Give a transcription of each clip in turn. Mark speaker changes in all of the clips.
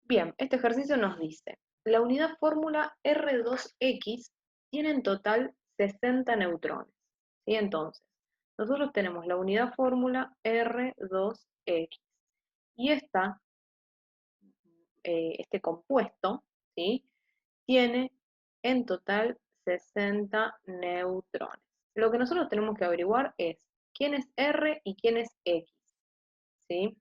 Speaker 1: Bien, este ejercicio nos dice, la unidad fórmula R2X tiene en total 60 neutrones. ¿Sí? Entonces, nosotros tenemos la unidad fórmula R2X y este compuesto, ¿sí? Tiene en total 60 neutrones. Lo que nosotros tenemos que averiguar es quién es R y quién es X, ¿sí?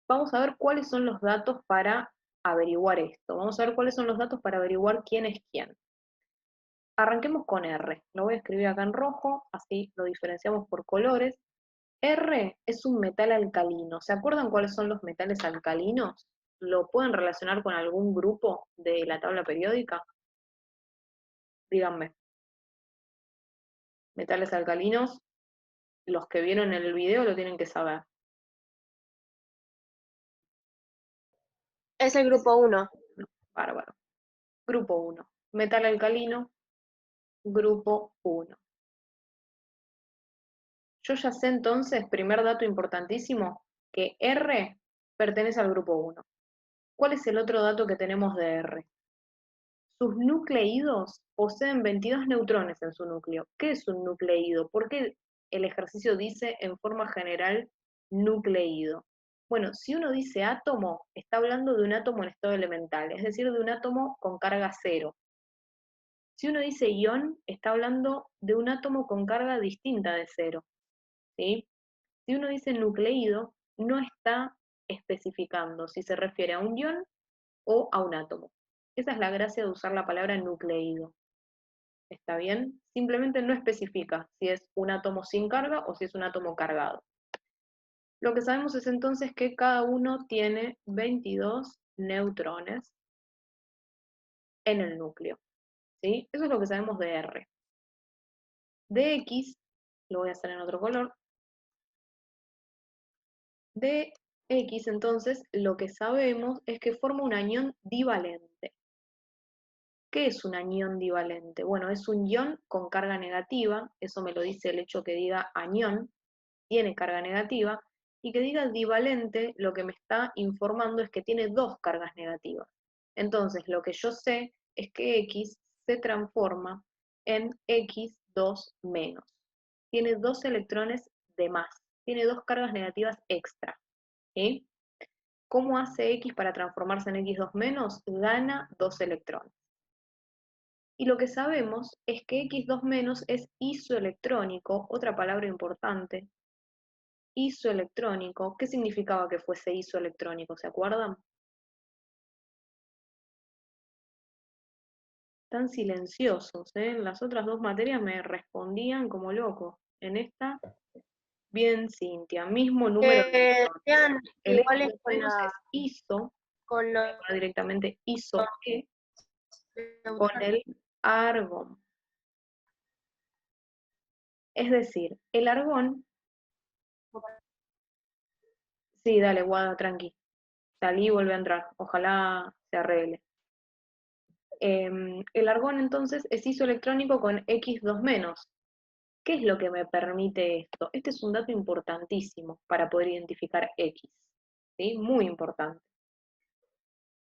Speaker 1: Vamos a ver cuáles son los datos para averiguar esto. Vamos a ver cuáles son los datos para averiguar quién es quién. Arranquemos con R. Lo voy a escribir acá en rojo, así lo diferenciamos por colores. R es un metal alcalino. ¿Se acuerdan cuáles son los metales alcalinos? ¿Lo pueden relacionar con algún grupo de la tabla periódica? Díganme. Metales alcalinos, los que vieron en el video lo tienen que saber.
Speaker 2: Es el grupo 1.
Speaker 1: No, bárbaro. Grupo 1. Metal alcalino, grupo 1. Yo ya sé entonces, primer dato importantísimo, que R pertenece al grupo 1. ¿Cuál es el otro dato que tenemos de R? Sus nucleídos poseen 22 neutrones en su núcleo. ¿Qué es un nucleído? ¿Por qué el ejercicio dice en forma general nucleído? Bueno, si uno dice átomo, está hablando de un átomo en estado elemental, es decir, de un átomo con carga cero. Si uno dice ion, está hablando de un átomo con carga distinta de cero, ¿sí? Si uno dice nucleído, no está especificando si se refiere a un ion o a un átomo. Esa es la gracia de usar la palabra nucleído. ¿Está bien? Simplemente no especifica si es un átomo sin carga o si es un átomo cargado. Lo que sabemos es entonces que cada uno tiene 22 neutrones en el núcleo, ¿sí? Eso es lo que sabemos de R. De X, lo voy a hacer en otro color, de X entonces lo que sabemos es que forma un anión divalente. ¿Qué es un anión divalente? Bueno, es un ion con carga negativa, eso me lo dice el hecho que diga anión, tiene carga negativa, y que diga divalente, lo que me está informando es que tiene dos cargas negativas. Entonces, lo que yo sé es que X se transforma en X2 menos. Tiene dos electrones de más, tiene dos cargas negativas extra. ¿Sí? ¿Cómo hace X para transformarse en X2 menos? Gana dos electrones. Y lo que sabemos es que X2 menos es isoelectrónico, otra palabra importante. Isoelectrónico, ¿qué significaba que fuese isoelectrónico? ¿Se acuerdan? Tan silenciosos, ¿eh? En las otras dos materias me respondían como locos. En esta, bien, Cintia, mismo número de
Speaker 2: Que
Speaker 1: electrones.
Speaker 2: sean
Speaker 1: El
Speaker 2: iguales
Speaker 1: X2 menos es iso,
Speaker 2: con
Speaker 1: voy a
Speaker 2: los
Speaker 1: poner directamente iso E, con
Speaker 2: neutrones.
Speaker 1: el argón. Es decir, el argón, sí, dale, Guada, tranqui. Salí y vuelve a entrar. Ojalá se arregle. El argón entonces es isoelectrónico con X2 menos. ¿Qué es lo que me permite esto? Este es un dato importantísimo para poder identificar X, ¿sí? Muy importante.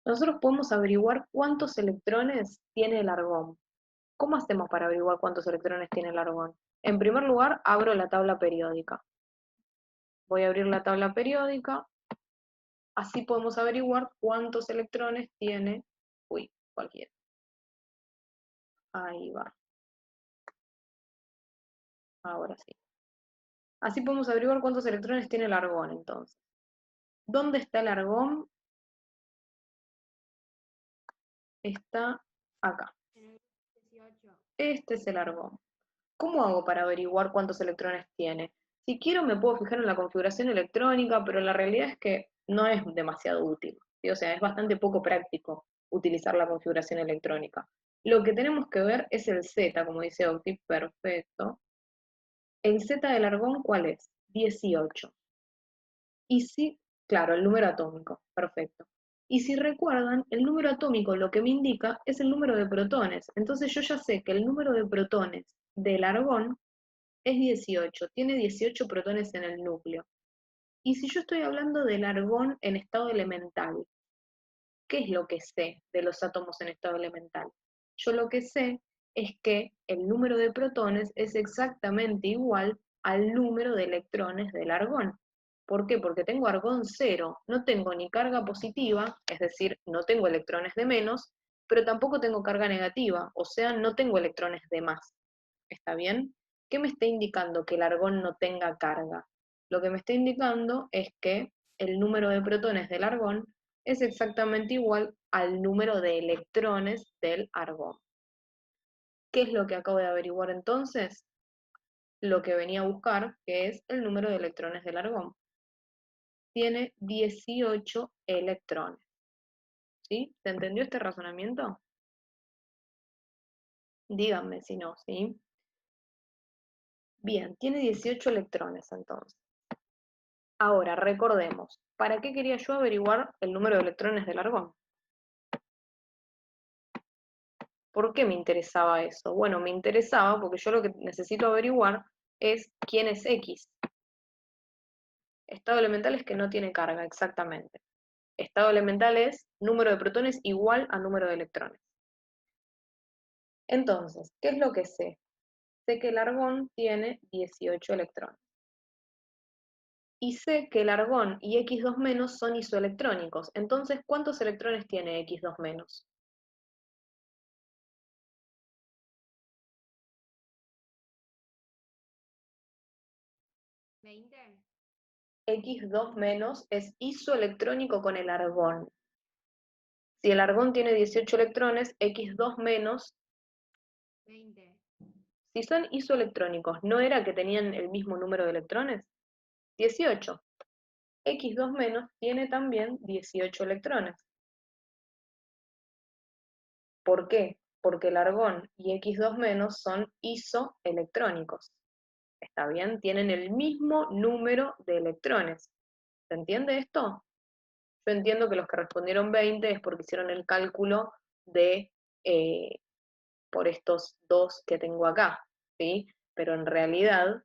Speaker 1: Nosotros podemos averiguar cuántos electrones tiene el argón. ¿Cómo hacemos para averiguar cuántos electrones tiene el argón? En primer lugar, abro la tabla periódica. Voy a abrir la tabla periódica. Así podemos averiguar cuántos electrones tiene, uy, cualquiera. Ahí va, ahora sí. Así podemos averiguar cuántos electrones tiene el argón, entonces. ¿Dónde está el argón? Está acá. Este es el argón. ¿Cómo hago para averiguar cuántos electrones tiene? Si quiero me puedo fijar en la configuración electrónica, pero la realidad es que no es demasiado útil, ¿sí? O sea, es bastante poco práctico utilizar la configuración electrónica. Lo que tenemos que ver es el Z, como dice Octi, perfecto. ¿El Z del argón cuál es? 18. Y si, claro, el número atómico, perfecto. Y si recuerdan, el número atómico lo que me indica es el número de protones. Entonces yo ya sé que el número de protones del argón es 18, tiene 18 protones en el núcleo. Y si yo estoy hablando del argón en estado elemental, ¿qué es lo que sé de los átomos en estado elemental? Yo lo que sé es que el número de protones es exactamente igual al número de electrones del argón. ¿Por qué? Porque tengo argón cero, no tengo ni carga positiva, es decir, no tengo electrones de menos, pero tampoco tengo carga negativa, o sea, no tengo electrones de más. ¿Está bien? ¿Qué me está indicando que el argón no tenga carga? Lo que me está indicando es que el número de protones del argón es exactamente igual al número de electrones del argón. ¿Qué es lo que acabo de averiguar entonces? Lo que venía a buscar, que es el número de electrones del argón. Tiene 18 electrones. ¿Sí? ¿Se entendió este razonamiento? Díganme si no, ¿sí? Bien, tiene 18 electrones entonces. Ahora, recordemos, ¿para qué quería yo averiguar el número de electrones del argón? ¿Por qué me interesaba eso? Bueno, me interesaba porque yo lo que necesito averiguar es quién es X. Estado elemental es que no tiene carga, exactamente. Estado elemental es número de protones igual a número de electrones. Entonces, ¿qué es lo que sé? Sé que el argón tiene 18 electrones. Y sé que el argón y X2- son isoelectrónicos. Entonces, ¿cuántos electrones tiene X2-? X2- es isoelectrónico con el argón. Si el argón tiene 18 electrones, X2-, si son isoelectrónicos, ¿no era que tenían el mismo número de electrones? 18. X2- tiene también 18 electrones. ¿Por qué? Porque el argón y X2- son isoelectrónicos. ¿Está bien? Tienen el mismo número de electrones. ¿Se entiende esto? Yo entiendo que los que respondieron 20 es porque hicieron el cálculo de por estos dos que tengo acá, ¿sí? Pero en realidad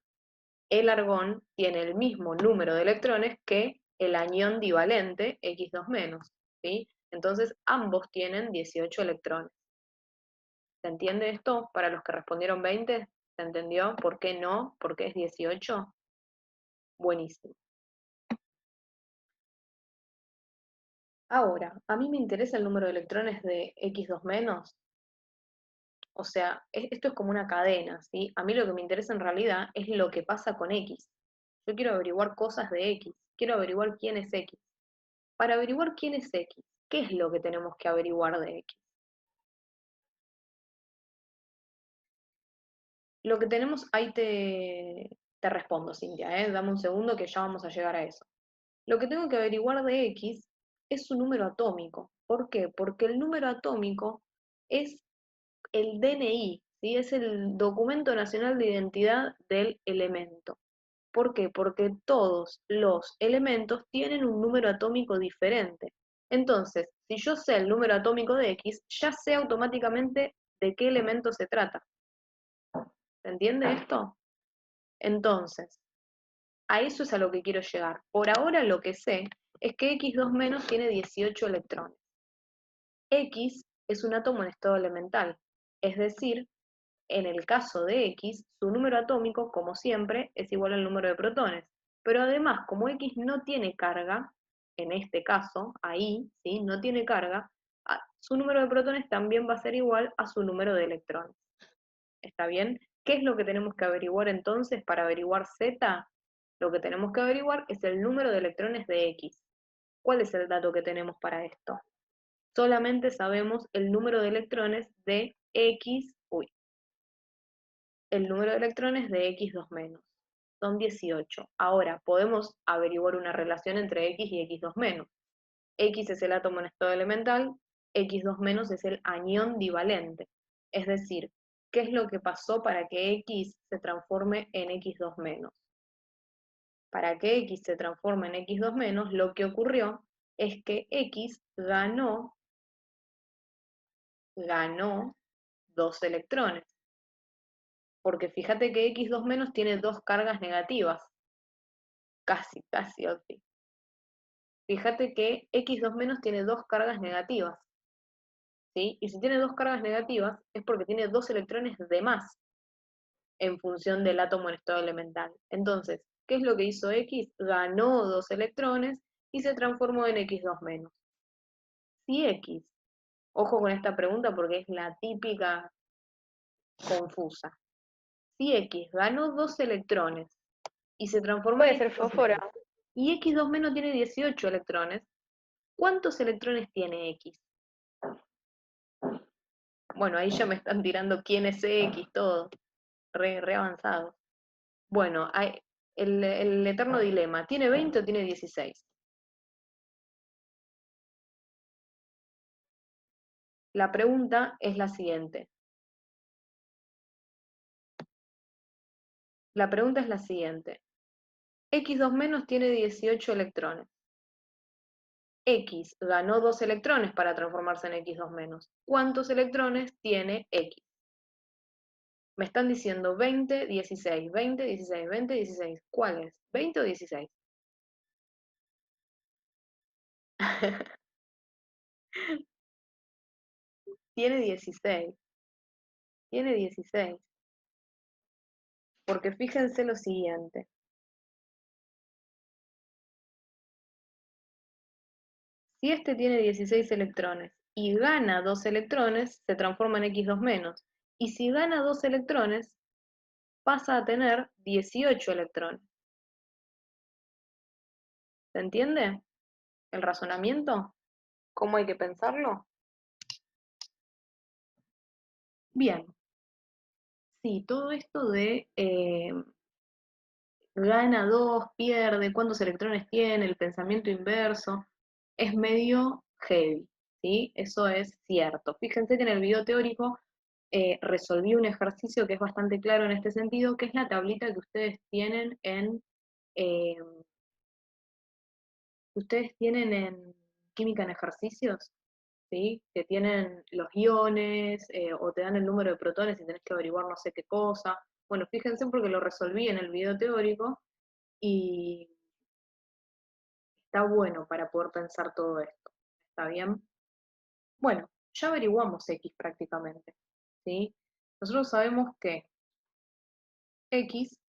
Speaker 1: el argón tiene el mismo número de electrones que el anión divalente X2-, ¿sí? Entonces ambos tienen 18 electrones. ¿Se entiende esto? Para los que respondieron 20, ¿se entendió? ¿Por qué no? ¿Por qué es 18? Buenísimo. Ahora, a mí me interesa el número de electrones de X2-, o sea, esto es como una cadena, ¿sí? A mí lo que me interesa en realidad es lo que pasa con X. Yo quiero averiguar cosas de X, quiero averiguar quién es X. Para averiguar quién es X, ¿qué es lo que tenemos que averiguar de X? Lo que tenemos, ahí te respondo, Cintia, ¿eh? Dame un segundo que ya vamos a llegar a eso. Lo que tengo que averiguar de X es su número atómico. ¿Por qué? Porque el número atómico es el DNI, ¿sí? Es el documento nacional de identidad del elemento. ¿Por qué? Porque todos los elementos tienen un número atómico diferente. Entonces, si yo sé el número atómico de X, ya sé automáticamente de qué elemento se trata. ¿Se entiende esto? Entonces, a eso es a lo que quiero llegar. Por ahora lo que sé es que X2- tiene 18 electrones. X es un átomo en estado elemental, es decir, en el caso de X, su número atómico, como siempre, es igual al número de protones. Pero además, como X no tiene carga, en este caso, ahí, ¿sí? No tiene carga, su número de protones también va a ser igual a su número de electrones. ¿Está bien? ¿Qué es lo que tenemos que averiguar entonces para averiguar Z? Lo que tenemos que averiguar es el número de electrones de X. ¿Cuál es el dato que tenemos para esto? Solamente sabemos el número de electrones de X, el número de electrones de X2-. Son 18. Ahora, podemos averiguar una relación entre X y X2-. X es el átomo en estado elemental, X2- es el anión divalente. Es decir, ¿qué es lo que pasó para que X se transforme en X2-? Para que X se transforme en X2-, lo que ocurrió es que X ganó 2 electrones. Porque fíjate que X2- tiene dos cargas negativas. Casi, casi, Oti. Fíjate que X2 menos tiene dos cargas negativas, ¿sí? Y si tiene dos cargas negativas es porque tiene dos electrones de más en función del átomo en estado elemental. Entonces, ¿qué es lo que hizo X? Ganó dos electrones y se transformó en X2 menos. Si X, ojo con esta pregunta porque es la típica confusa. Si X ganó dos electrones y se transformó
Speaker 2: Puede
Speaker 1: en
Speaker 2: ser
Speaker 1: X2
Speaker 2: fósforo.
Speaker 1: menos, y X2 menos tiene 18 electrones, ¿cuántos electrones tiene X? Bueno, ahí ya me están tirando quién es X, todo, re avanzado. Bueno, el eterno dilema, ¿tiene 20 o tiene 16? La pregunta es la siguiente. La pregunta es la siguiente. X2 menos tiene 18 electrones. X ganó dos electrones para transformarse en X2 menos. ¿Cuántos electrones tiene X? Me están diciendo 20, 16, 20, 16, 20, 16. ¿Cuál es? ¿20 o 16? Tiene 16. Tiene 16. Porque fíjense lo siguiente. Si este tiene 16 electrones y gana dos electrones, se transforma en X2 menos. Y si gana dos electrones, pasa a tener 18 electrones. ¿Se entiende el razonamiento? ¿Cómo hay que pensarlo? Bien, sí, todo esto de gana dos, pierde, cuántos electrones tiene, el pensamiento inverso, es medio heavy, ¿sí? Eso es cierto. Fíjense que en el video teórico resolví un ejercicio que es bastante claro en este sentido, que es la tablita que eh, ustedes tienen en química en ejercicios, ¿sí? Que tienen los iones, o te dan el número de protones y tenés que averiguar no sé qué cosa. Bueno, fíjense porque lo resolví en el video teórico y está bueno para poder pensar todo esto. ¿Está bien? Bueno, ya averiguamos X prácticamente, ¿sí? Nosotros sabemos que X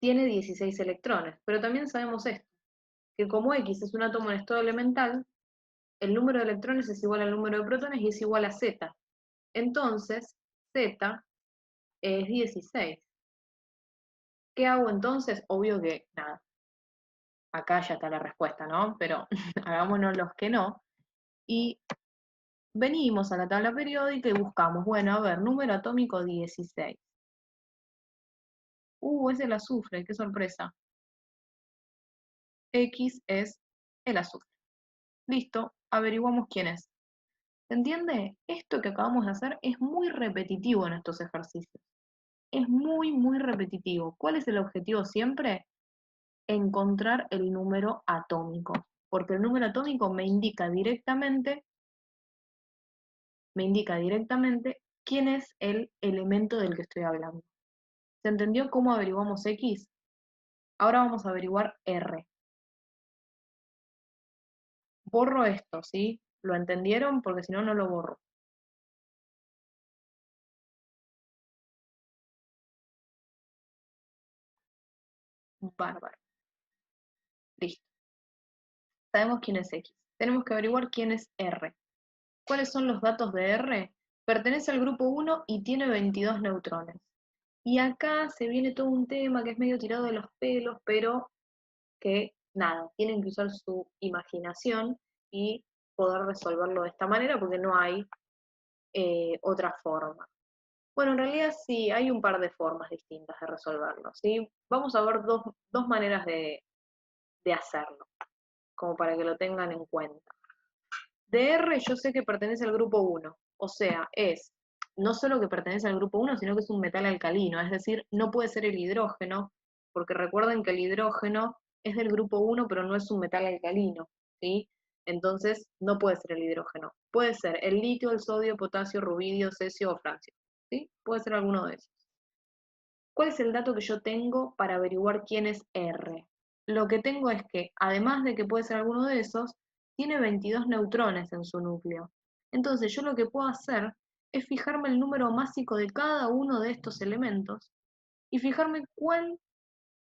Speaker 1: tiene 16 electrones, pero también sabemos esto, que como X es un átomo en estado elemental, el número de electrones es igual al número de protones y es igual a Z. Entonces, Z es 16. ¿Qué hago entonces? Obvio que nada, acá ya está la respuesta, ¿no? Pero hagámonos los que no. Y venimos a la tabla periódica y buscamos, bueno, a ver, número atómico 16. Es el azufre, qué sorpresa. X es el azufre. Listo, averiguamos quién es. ¿Se entiende? Esto que acabamos de hacer es muy repetitivo en estos ejercicios. Es muy, muy repetitivo. ¿Cuál es el objetivo siempre? Encontrar el número atómico. Porque el número atómico me indica directamente quién es el elemento del que estoy hablando. ¿Se entendió cómo averiguamos X? Ahora vamos a averiguar R. Borro esto, ¿sí? ¿Lo entendieron? Porque si no, no lo borro. Bárbaro. Listo. Sabemos quién es X. Tenemos que averiguar quién es R. ¿Cuáles son los datos de R? Pertenece al grupo 1 y tiene 22 neutrones. Y acá se viene todo un tema que es medio tirado de los pelos, pero que nada, tienen que usar su imaginación y poder resolverlo de esta manera porque no hay otra forma. Bueno, en realidad sí, hay un par de formas distintas de resolverlo, ¿sí? Vamos a ver dos maneras de hacerlo, como para que lo tengan en cuenta. DR yo sé que pertenece al grupo 1, o sea, es no solo que pertenece al grupo 1, sino que es un metal alcalino, es decir, no puede ser el hidrógeno, porque recuerden que el hidrógeno es del grupo 1, pero no es un metal alcalino, ¿sí? Entonces, no puede ser el hidrógeno. Puede ser el litio, el sodio, potasio, rubidio, cesio o francio, ¿sí? Puede ser alguno de esos. ¿Cuál es el dato que yo tengo para averiguar quién es R? lo que tengo es que, además de que puede ser alguno de esos, tiene 22 neutrones en su núcleo. Entonces yo lo que puedo hacer es fijarme el número másico de cada uno de estos elementos y fijarme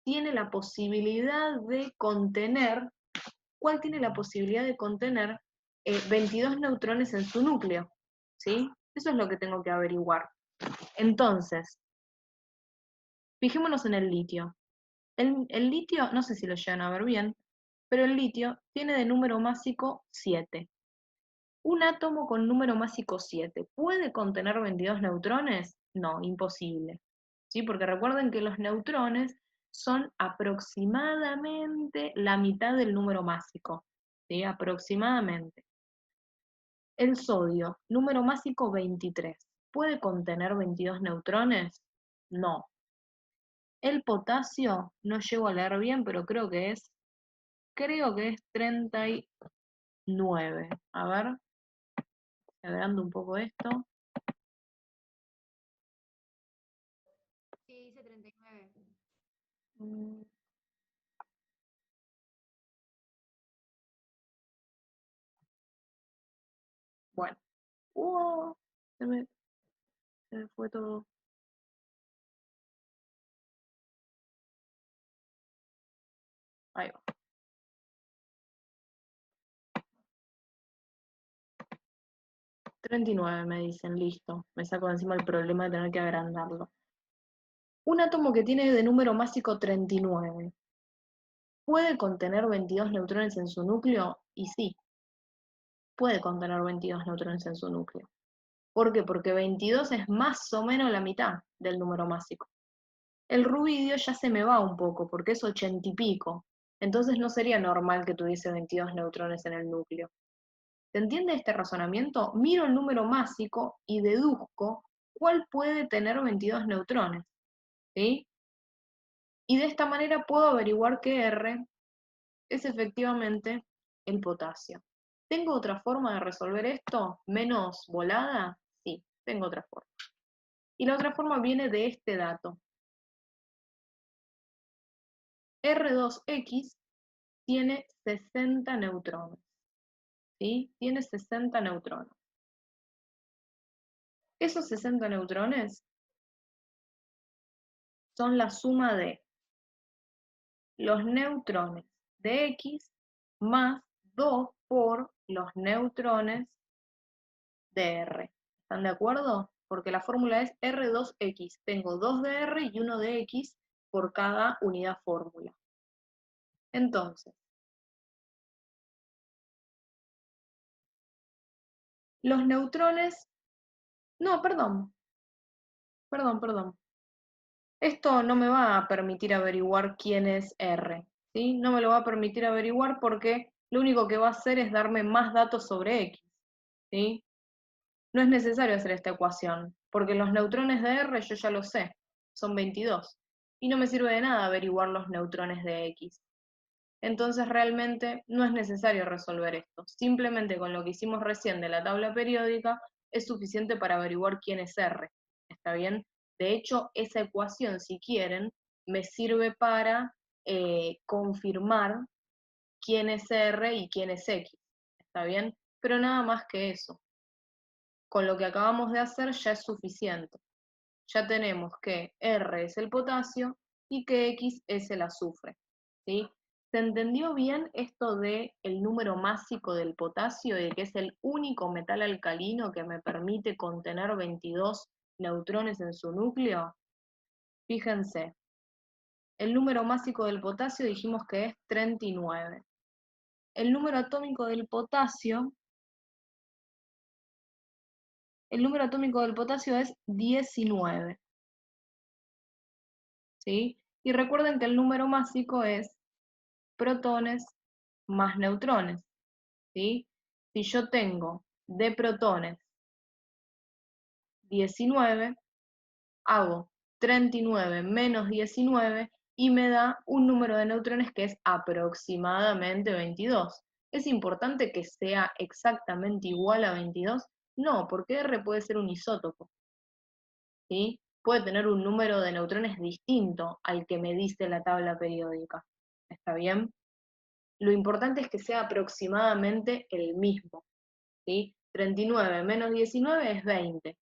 Speaker 1: tiene la posibilidad de contener, cuál tiene la posibilidad de contener 22 neutrones en su núcleo, ¿sí? Eso es lo que tengo que averiguar. Entonces, fijémonos en el litio. El litio, no sé si lo llegan a ver bien, pero el litio tiene de número másico 7. ¿Un átomo con número másico 7 puede contener 22 neutrones? No, imposible. ¿Sí? Porque recuerden que los neutrones son aproximadamente la mitad del número másico. ¿Sí? Aproximadamente. El sodio, número másico 23, ¿puede contener 22 neutrones? No. El potasio, no llego a leer bien, pero creo que es 39. A ver, agregando un poco esto.
Speaker 2: Sí, dice 39.
Speaker 1: Mm, Bueno, ¡uh! Se me fue todo. Ahí va. 39 me dicen, listo. Me saco de encima el problema de tener que agrandarlo. Un átomo que tiene de número másico 39, ¿puede contener 22 neutrones en su núcleo? Y sí, puede contener 22 neutrones en su núcleo. ¿Por qué? Porque 22 es más o menos la mitad del número másico. El rubidio ya se me va un poco, porque es 80 y pico. Entonces no sería normal que tuviese 22 neutrones en el núcleo. ¿Se entiende este razonamiento? Miro el número másico y deduzco cuál puede tener 22 neutrones. ¿Sí? Y de esta manera puedo averiguar que R es efectivamente el potasio. ¿Tengo otra forma de resolver esto menos volada? Sí, tengo otra forma. Y la otra forma viene de este dato. R2X tiene 60 neutrones. ¿Sí? Tiene 60 neutrones. Esos 60 neutrones son la suma de los neutrones de X más 2 por los neutrones de R. ¿Están de acuerdo? Porque la fórmula es R2X. Tengo 2 de R y 1 de X por cada unidad fórmula. Entonces, los neutrones... No, perdón. Esto no me va a permitir averiguar quién es R, ¿sí? No me lo va a permitir averiguar porque lo único que va a hacer es darme más datos sobre X, ¿sí? No es necesario hacer esta ecuación, porque los neutrones de R yo ya lo sé, son 22, y no me sirve de nada averiguar los neutrones de X. Entonces realmente no es necesario resolver esto, simplemente con lo que hicimos recién de la tabla periódica es suficiente para averiguar quién es R, ¿está bien? De hecho, esa ecuación, si quieren, me sirve para confirmar quién es R y quién es X, ¿está bien? Pero nada más que eso. Con lo que acabamos de hacer ya es suficiente. Ya tenemos que R es el potasio y que X es el azufre, ¿sí? ¿Se entendió bien esto de el número másico del potasio y de que es el único metal alcalino que me permite contener 22 neutrones en su núcleo? Fíjense, el número másico del potasio dijimos que es 39. El número atómico del potasio, el número atómico del potasio es 19, ¿sí? Y recuerden que el número másico es protones más neutrones, ¿sí? Si yo tengo de protones 19, hago 39 menos 19 y me da un número de neutrones que es aproximadamente 22. ¿Es importante que sea exactamente igual a 22? No, porque R puede ser un isótopo, ¿sí? Puede tener un número de neutrones distinto al que me dice la tabla periódica. ¿Está bien? Lo importante es que sea aproximadamente el mismo, ¿sí? 39 menos 19 es 20.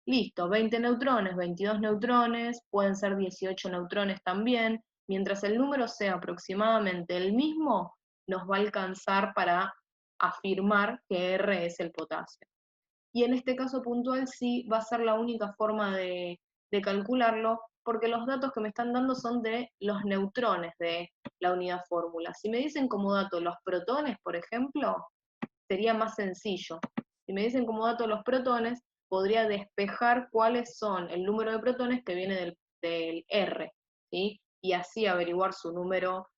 Speaker 1: Listo, 20 neutrones, 22 neutrones, pueden ser 18 neutrones también. Mientras el número sea aproximadamente el mismo, nos va a alcanzar para afirmar que R es el potasio. Y en este caso puntual sí va a ser la única forma de calcularlo, porque los datos que me están dando son de los neutrones de la unidad fórmula. Si me dicen como dato los protones, por ejemplo, sería más sencillo. Si me dicen como dato los protones, podría despejar cuáles son el número de protones que viene del R, ¿sí? Y así averiguar su número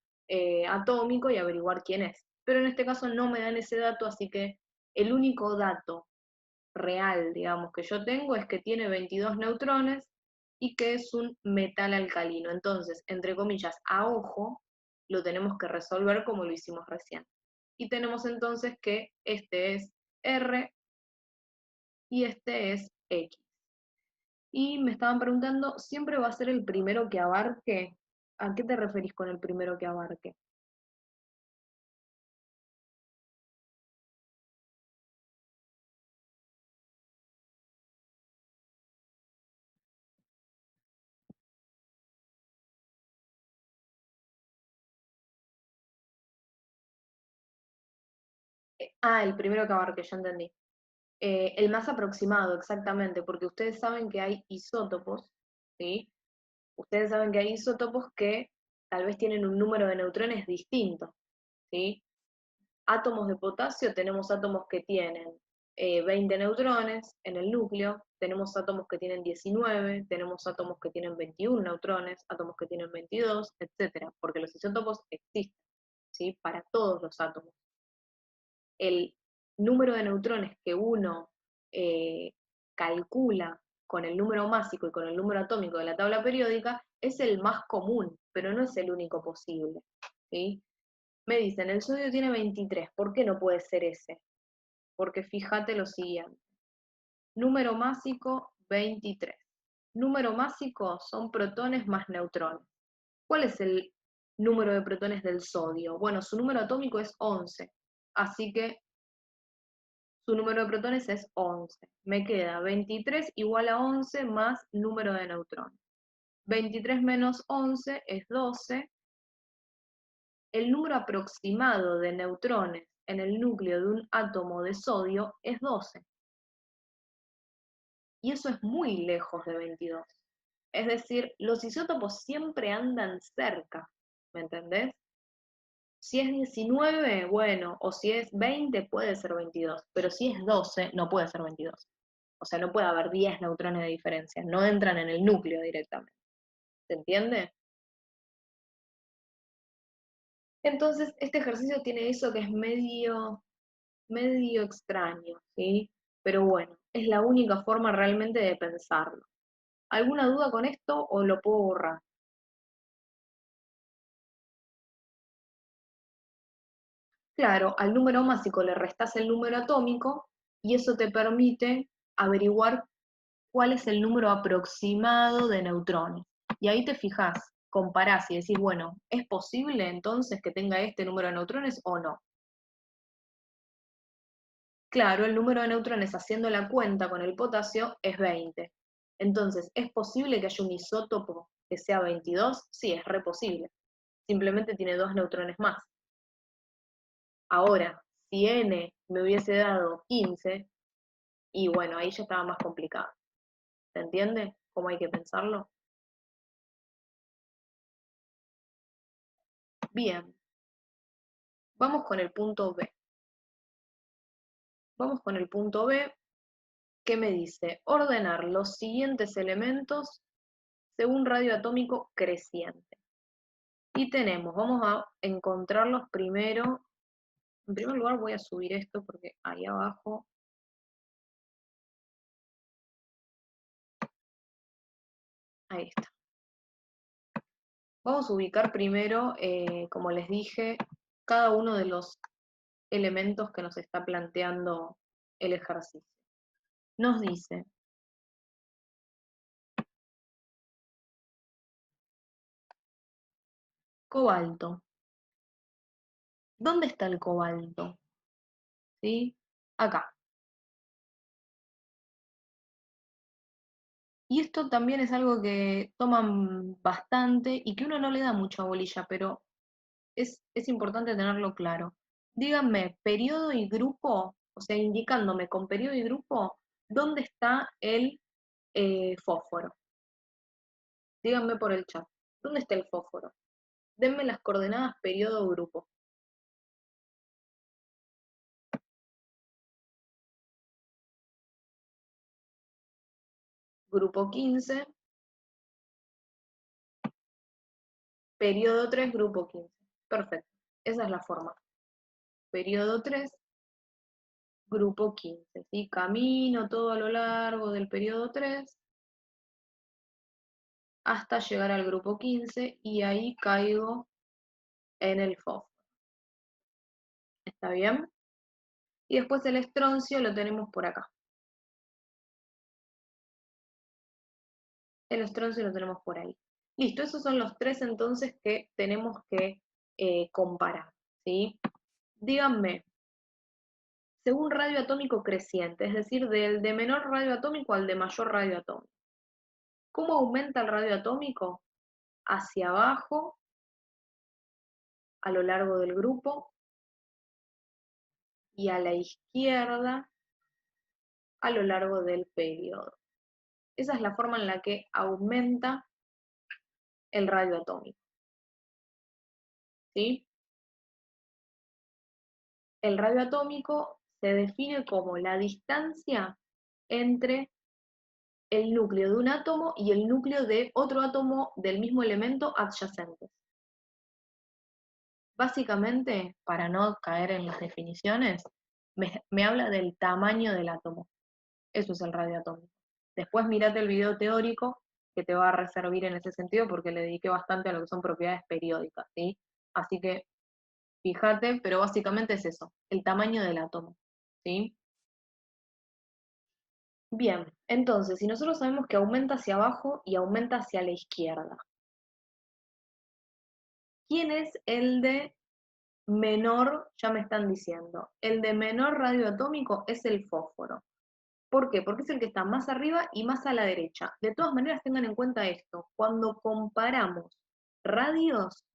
Speaker 1: atómico y averiguar quién es. Pero en este caso no me dan ese dato, así que el único dato real, digamos, que yo tengo es que tiene 22 neutrones y que es un metal alcalino. Entonces, entre comillas, a ojo, lo tenemos que resolver como lo hicimos recién. Y tenemos entonces que este es R y este es X. Y me estaban preguntando, ¿siempre va a ser el primero que abarque? ¿A qué te referís con el primero que abarque? El primero que abarque, ya entendí. El más aproximado, exactamente, porque ustedes saben que hay isótopos, ¿sí? Ustedes saben que hay isótopos que tal vez tienen un número de neutrones distinto, ¿sí? Átomos de potasio, tenemos átomos que tienen 20 neutrones en el núcleo, tenemos átomos que tienen 19, tenemos átomos que tienen 21 neutrones, átomos que tienen 22, etcétera, porque los isótopos existen, ¿sí? Para todos los átomos. El número de neutrones que uno eh, calcula con el número másico y con el número atómico de la tabla periódica es el más común, pero no es el único posible, ¿sí? Me dicen, el sodio tiene 23, ¿por qué no puede ser ese? Porque fíjate lo siguiente, número másico 23. Número másico son protones más neutrones. ¿Cuál es el número de protones del sodio? Bueno, su número atómico es 11, así que su número de protones es 11. Me queda 23 igual a 11 más número de neutrones. 23 menos 11 es 12. El número aproximado de neutrones en el núcleo de un átomo de sodio es 12. Y eso es muy lejos de 22. Es decir, los isótopos siempre andan cerca, ¿me entendés? Si es 19, bueno, o si es 20, puede ser 22, pero si es 12, no puede ser 22. O sea, no puede haber 10 neutrones de diferencia, no entran en el núcleo directamente. ¿Se entiende? Entonces, este ejercicio tiene eso que es medio extraño, ¿sí? Pero bueno, es la única forma realmente de pensarlo. ¿Alguna duda con esto o lo puedo borrar? Claro, al número másico le restás el número atómico y eso te permite averiguar cuál es el número aproximado de neutrones. Y ahí te fijás, comparás y decís, bueno, ¿es posible entonces que tenga este número de neutrones o no? Claro, el número de neutrones haciendo la cuenta con el potasio es 20. Entonces, ¿es posible que haya un isótopo que sea 22? Sí, es re posible. Simplemente tiene 2 neutrones más. Ahora, si N me hubiese dado 15, y bueno, ahí ya estaba más complicado. ¿Se entiende cómo hay que pensarlo? Bien, vamos con el punto B. Vamos con el punto B, que me dice ordenar los siguientes elementos según radio atómico creciente. Y tenemos, vamos a encontrarlos primero. En primer lugar voy a subir esto porque ahí abajo, ahí está. Vamos a ubicar primero, como les dije, cada uno de los elementos que nos está planteando el ejercicio. Nos dice cobalto. ¿Dónde está el cobalto? ¿Sí? Acá. Y esto también es algo que toman bastante y que uno no le da mucha bolilla, pero es importante tenerlo claro. Díganme, periodo y grupo, o sea, indicándome con periodo y grupo, ¿dónde está el fósforo? Díganme por el chat, ¿dónde está el fósforo? Denme las coordenadas periodo o grupo. Grupo 15, periodo 3, grupo 15. Perfecto, esa es la forma. Periodo 3, grupo 15, ¿sí? Camino todo a lo largo del periodo 3 hasta llegar al grupo 15 y ahí caigo en el fósforo. ¿Está bien? Y después el estroncio lo tenemos por acá. El estroncio lo tenemos por ahí. Listo, esos son los tres entonces que tenemos que comparar, ¿sí? Díganme, según radio atómico creciente, es decir, del de menor radio atómico al de mayor radio atómico. ¿Cómo aumenta el radio atómico? Hacia abajo, a lo largo del grupo, y a la izquierda, a lo largo del periodo. Esa es la forma en la que aumenta el radio atómico, ¿sí? El radio atómico se define como la distancia entre el núcleo de un átomo y el núcleo de otro átomo del mismo elemento adyacentes. Básicamente, para no caer en las definiciones, me habla del tamaño del átomo. Eso es el radio atómico. Después mirate el video teórico que te va a reservar en ese sentido porque le dediqué bastante a lo que son propiedades periódicas, ¿sí? Así que fíjate, pero básicamente es eso, el tamaño del átomo, ¿sí? Bien, entonces, si nosotros sabemos que aumenta hacia abajo y aumenta hacia la izquierda, ¿quién es el de menor? Ya me están diciendo. El de menor radio atómico es el fósforo. ¿Por qué? Porque es el que está más arriba y más a la derecha. De todas maneras, tengan en cuenta esto. Radios,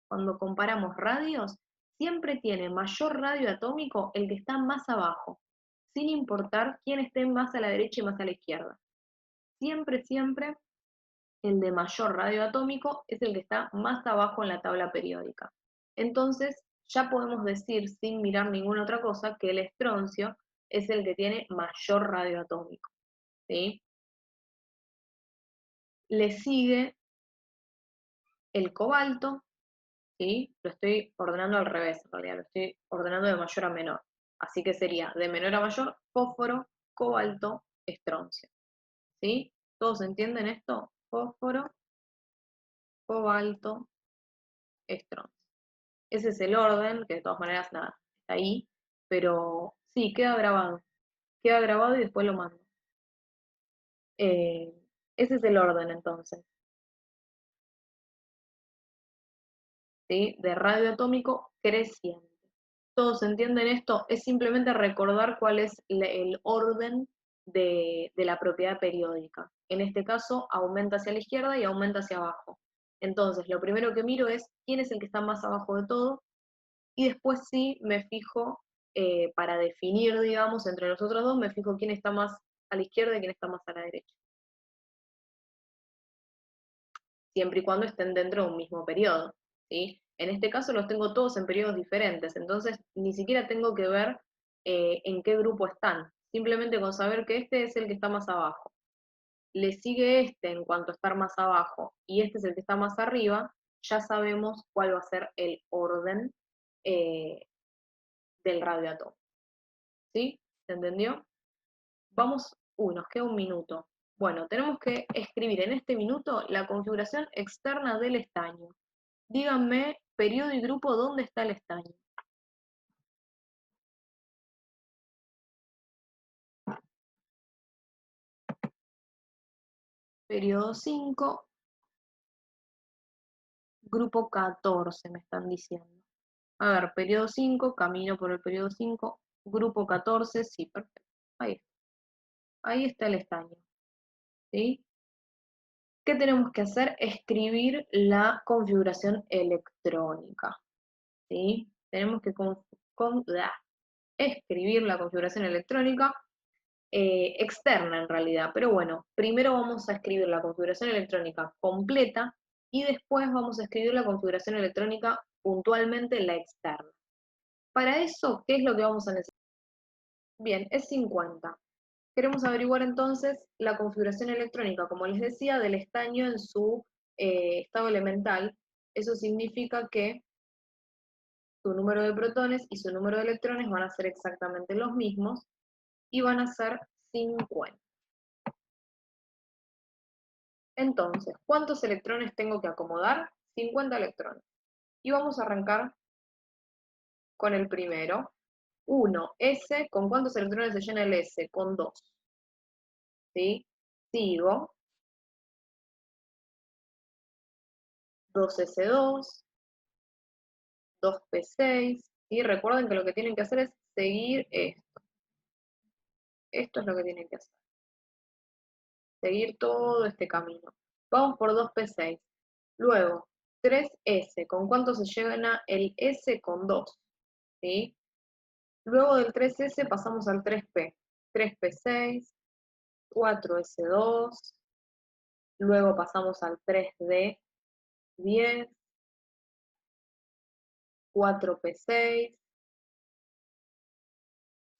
Speaker 1: cuando comparamos radios, siempre tiene mayor radio atómico el que está más abajo, sin importar quién esté más a la derecha y más a la izquierda. Siempre, siempre el de mayor radio atómico es el que está más abajo en la tabla periódica. Entonces, ya podemos decir, sin mirar ninguna otra cosa, que el estroncio es el que tiene mayor radio atómico, ¿sí? Le sigue el cobalto, ¿sí? Lo estoy ordenando al revés, en realidad, lo estoy ordenando de mayor a menor. Así que sería de menor a mayor, fósforo, cobalto, estroncio, ¿sí? ¿Todos entienden esto? Fósforo, cobalto, estroncio. Ese es el orden, que de todas maneras, nada, está ahí, pero sí, queda grabado y después lo mando. Eh, Ese es el orden entonces, ¿sí? De radio atómico creciente. ¿Todos entienden esto? Es simplemente recordar cuál es el orden de la propiedad periódica. En este caso, aumenta hacia la izquierda y aumenta hacia abajo. Entonces, lo primero que miro es quién es el que está más abajo de todo, y después sí me fijo, para definir, digamos, entre los otros dos, me fijo quién está más a la izquierda y quién está más a la derecha. Siempre y cuando estén dentro de un mismo periodo, ¿sí? En este caso los tengo todos en periodos diferentes, entonces ni siquiera tengo que ver en qué grupo están. Simplemente con saber que este es el que está más abajo, le sigue este en cuanto a estar más abajo, y este es el que está más arriba, ya sabemos cuál va a ser el orden eh, del radioátomo. ¿Sí? ¿Se entendió? Vamos, nos queda un minuto. Bueno, tenemos que escribir en este minuto la configuración externa del estaño. Díganme, periodo y grupo, ¿dónde está el estaño? Periodo 5, grupo 14, me están diciendo. A ver, periodo 5, camino por el periodo 5, grupo 14, sí, perfecto. Ahí está el estaño, ¿sí? ¿Qué tenemos que hacer? Escribir la configuración electrónica, ¿sí? Tenemos que escribir la configuración electrónica externa en realidad, pero bueno, primero vamos a escribir la configuración electrónica completa y después vamos a escribir la configuración electrónica puntualmente la externa. Para eso, ¿qué es lo que vamos a necesitar? Bien, es 50. Queremos averiguar entonces la configuración electrónica, como les decía, del estaño en su estado elemental. Eso significa que su número de protones y su número de electrones van a ser exactamente los mismos y van a ser 50. Entonces, ¿cuántos electrones tengo que acomodar? 50 electrones. Y vamos a arrancar con el primero. 1, S, ¿con cuántos electrones se llena el S? Con 2. ¿Sí? Sigo. 2S2, 2P6. Y recuerden que lo que tienen que hacer es seguir esto. Esto es lo que tienen que hacer. Seguir todo este camino. Vamos por 2P6. Luego, 3S. ¿Con cuánto se llena el S? Con 2. ¿Sí? Luego del 3S pasamos al 3P. 3P6, 4S2, luego pasamos al 3D10, 4P6,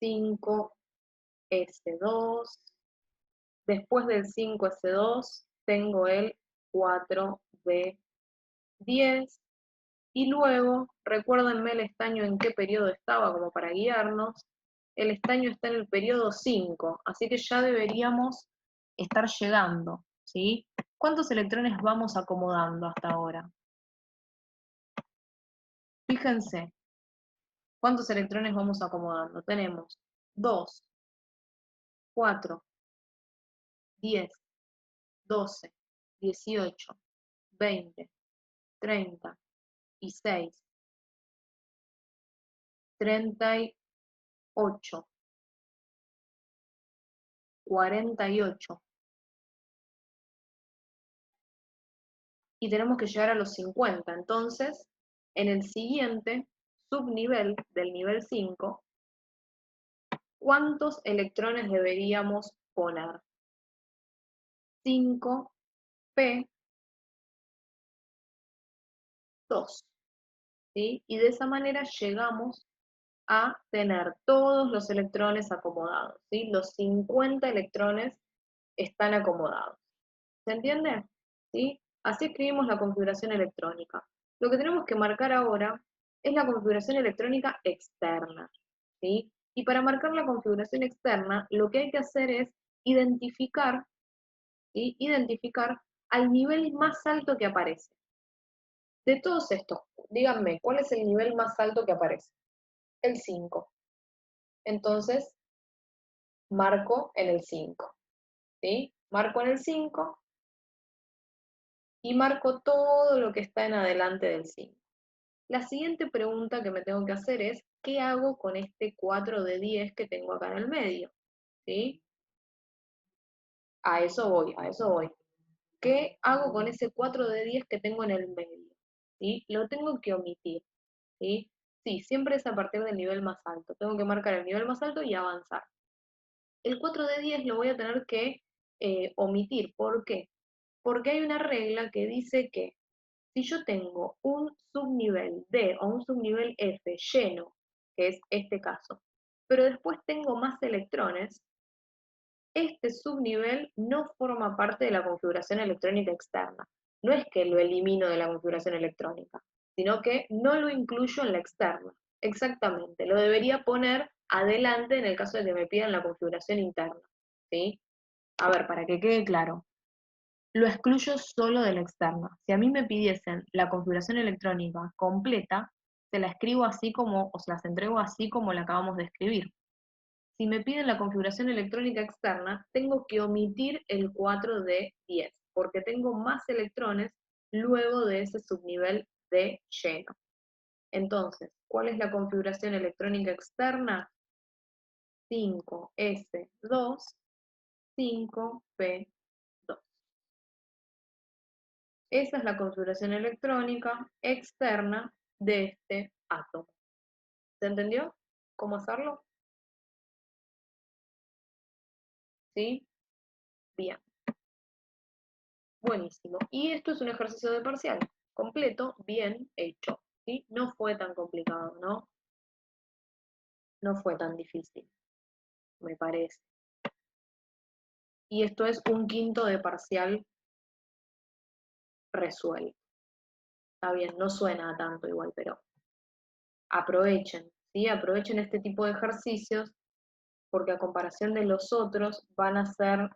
Speaker 1: 5S2, después del 5S2 tengo el 4D10, y luego, recuérdenme el estaño en qué periodo estaba, como para guiarnos, el estaño está en el periodo 5, así que ya deberíamos estar llegando, ¿sí? ¿Cuántos electrones vamos acomodando hasta ahora? Fíjense, ¿cuántos electrones vamos acomodando? Tenemos 2, 4, 10, 12, 18, 20, 30 y 6, 38, 48. Y tenemos que llegar a los 50. Entonces, en el siguiente subnivel del nivel 5, ¿cuántos electrones deberíamos poner? 5P2, ¿sí? Y de esa manera llegamos a tener todos los electrones acomodados, ¿sí? Los 50 electrones están acomodados. ¿Se entiende? ¿Sí? Así escribimos la configuración electrónica. Lo que tenemos que marcar ahora es la configuración electrónica externa, ¿sí? Y para marcar la configuración externa, lo que hay que hacer es identificar, ¿sí? Identificar al nivel más alto que aparece. De todos estos, díganme, ¿cuál es el nivel más alto que aparece? El 5. Entonces, marco en el 5, ¿sí? Marco en el 5 y marco todo lo que está en adelante del 5. La siguiente pregunta que me tengo que hacer es, ¿qué hago con este 4 de 10 que tengo acá en el medio? ¿Sí? A eso voy, a eso voy. ¿Qué hago con ese 4 de 10 que tengo en el medio? ¿Sí? Lo tengo que omitir, ¿sí? Sí, siempre es a partir del nivel más alto. Tengo que marcar el nivel más alto y avanzar. El 4 de 10 lo voy a tener que omitir. ¿Por qué? Porque hay una regla que dice que si yo tengo un subnivel D o un subnivel F lleno, que es este caso, pero después tengo más electrones, este subnivel no forma parte de la configuración electrónica externa. No es que lo elimino de la configuración electrónica, sino que no lo incluyo en la externa. Exactamente, lo debería poner adelante en el caso de que me pidan la configuración interna. ¿Sí? A ver, para que quede claro, lo excluyo solo de la externa. Si a mí me pidiesen la configuración electrónica completa, se la escribo así como, o se las entrego así como la acabamos de escribir. Si me piden la configuración electrónica externa, tengo que omitir el 4 de 10, porque tengo más electrones luego de ese subnivel de lleno. Entonces, ¿cuál es la configuración electrónica externa? 5s2, 5p2. Esa es la configuración electrónica externa de este átomo. ¿Se entendió cómo hacerlo? ¿Sí? Bien. Buenísimo. Y esto es un ejercicio de parcial. Completo, bien hecho. ¿Sí? No fue tan complicado, ¿no? No fue tan difícil, me parece. Y esto es un quinto de parcial resuelto. Está bien, no suena a tanto igual, pero aprovechen, ¿sí? Aprovechen este tipo de ejercicios porque a comparación de los otros van a ser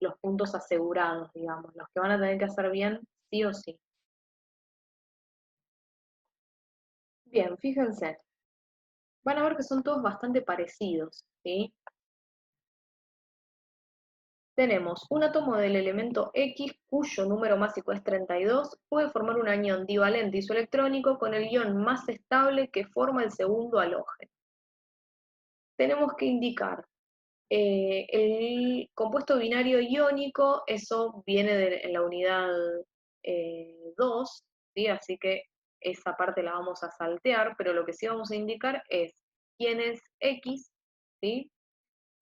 Speaker 1: los puntos asegurados, digamos, los que van a tener que hacer bien sí o sí. Bien, fíjense, van a ver que son todos bastante parecidos, ¿sí? Tenemos un átomo del elemento X cuyo número másico es 32, puede formar un anión divalente isoelectrónico con el ion más estable que forma el segundo halógeno. Tenemos que indicar el compuesto binario iónico, eso viene en la unidad 2, ¿sí? Así que esa parte la vamos a saltear, pero lo que sí vamos a indicar es quién es X, ¿sí?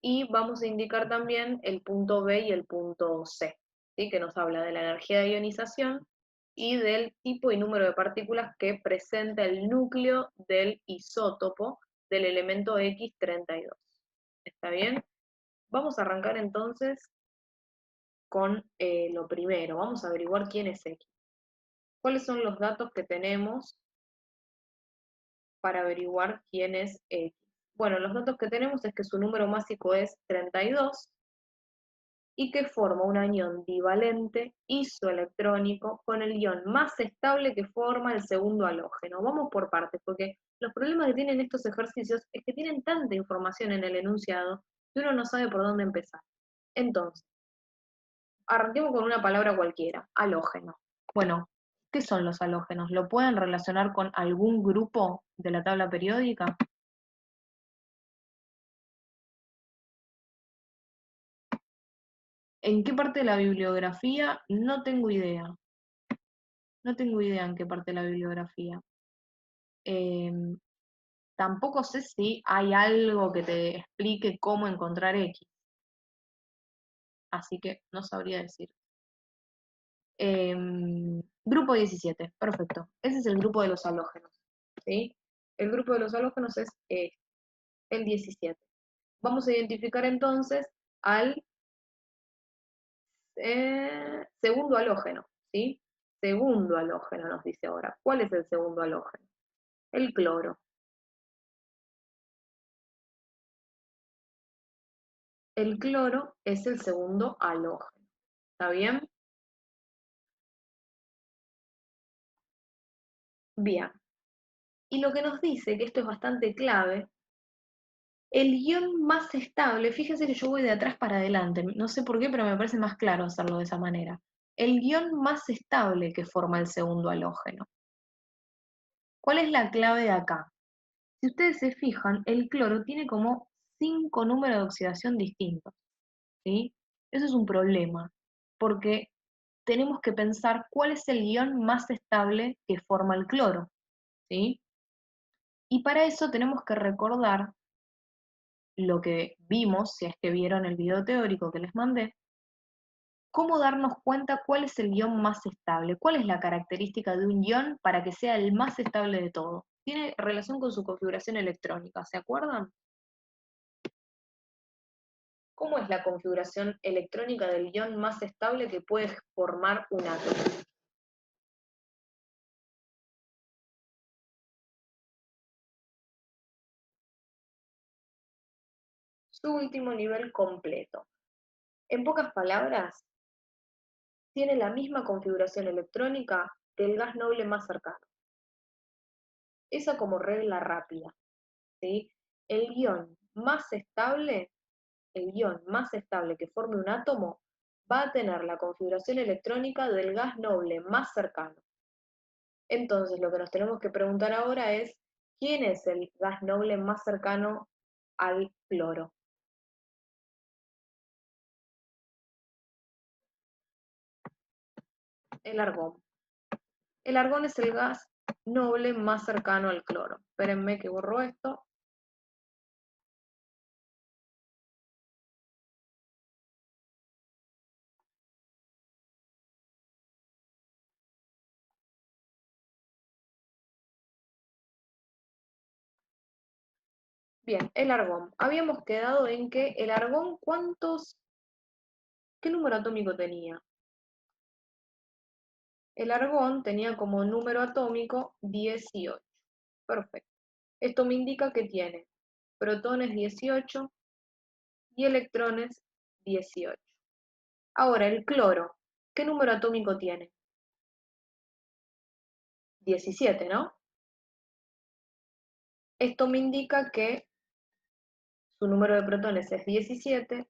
Speaker 1: Y vamos a indicar también el punto B y el punto C, ¿sí? Que nos habla de la energía de ionización y del tipo y número de partículas que presenta el núcleo del isótopo del elemento X32. ¿Está bien? Vamos a arrancar entonces con lo primero. Vamos a averiguar quién es X. ¿Cuáles son los datos que tenemos para averiguar quién es X? Bueno, los datos que tenemos es que su número másico es 32 y que forma un anión divalente isoelectrónico con el ion más estable que forma el segundo halógeno. Vamos por partes, porque los problemas que tienen estos ejercicios es que tienen tanta información en el enunciado que uno no sabe por dónde empezar. Entonces, arranquemos con una palabra cualquiera, halógeno. Bueno, ¿qué son los halógenos? ¿Lo pueden relacionar con algún grupo de la tabla periódica? ¿En qué parte de la bibliografía? No tengo idea. No tengo idea en qué parte de la bibliografía. Em, Tampoco sé si hay algo que te explique cómo encontrar X. Así que no sabría decir. Grupo 17, perfecto. Ese es el grupo de los halógenos. ¿Sí? El grupo de los halógenos es el 17. Vamos a identificar entonces al segundo halógeno, ¿sí? Segundo halógeno nos dice ahora. ¿Cuál es el segundo halógeno? El cloro. El cloro es el segundo halógeno. ¿Está bien? Bien. Y lo que nos dice, que esto es bastante clave, el ion más estable, fíjense que yo voy de atrás para adelante, no sé por qué, pero me parece más claro hacerlo de esa manera. El ion más estable que forma el segundo halógeno. ¿Cuál es la clave de acá? Si ustedes se fijan, el cloro tiene como 5 números de oxidación distintos, ¿sí? Eso es un problema, porque tenemos que pensar cuál es el ion más estable que forma el cloro, ¿sí? Y para eso tenemos que recordar lo que vimos, si es que vieron el video teórico que les mandé, cómo darnos cuenta cuál es el ion más estable, cuál es la característica de un ion para que sea el más estable de todo. Tiene relación con su configuración electrónica, ¿se acuerdan? ¿Cómo es la configuración electrónica del ion más estable que puede formar un átomo? Su último nivel completo. En pocas palabras, tiene la misma configuración electrónica que el gas noble más cercano. Esa como regla rápida, ¿sí? El ion más estable, el ion más estable que forme un átomo, va a tener la configuración electrónica del gas noble más cercano. Entonces, lo que nos tenemos que preguntar ahora es, ¿quién es el gas noble más cercano al cloro? El argón. El argón es el gas noble más cercano al cloro. Espérenme que borro esto. Bien, el argón. Habíamos quedado en que el argón, ¿qué número atómico tenía? El argón tenía como número atómico 18. Perfecto. Esto me indica que tiene protones 18 y electrones 18. Ahora, el cloro, ¿qué número atómico tiene? 17, ¿no? Esto me indica que su número de protones es 17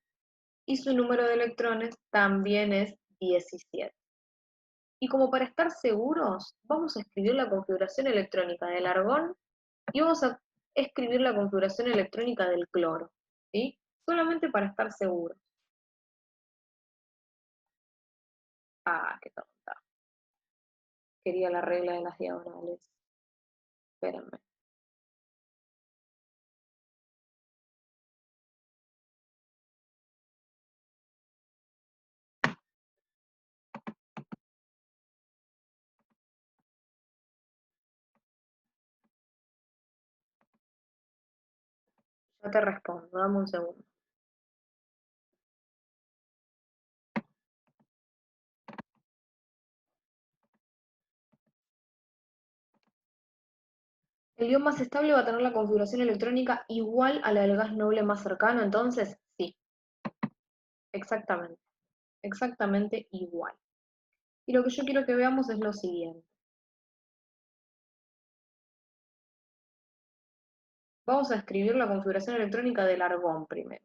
Speaker 1: y su número de electrones también es 17. Y como para estar seguros, vamos a escribir la configuración electrónica del argón y vamos a escribir la configuración electrónica del cloro, ¿sí? Solamente para estar seguros. Ah, qué tonta. Quería la regla de las diagonales. Espérenme. Ya te respondo, dame un segundo. El ion más estable va a tener la configuración electrónica igual a la del gas noble más cercano, entonces sí, exactamente, exactamente igual. Y lo que yo quiero que veamos es lo siguiente. Vamos a escribir la configuración electrónica del argón primero.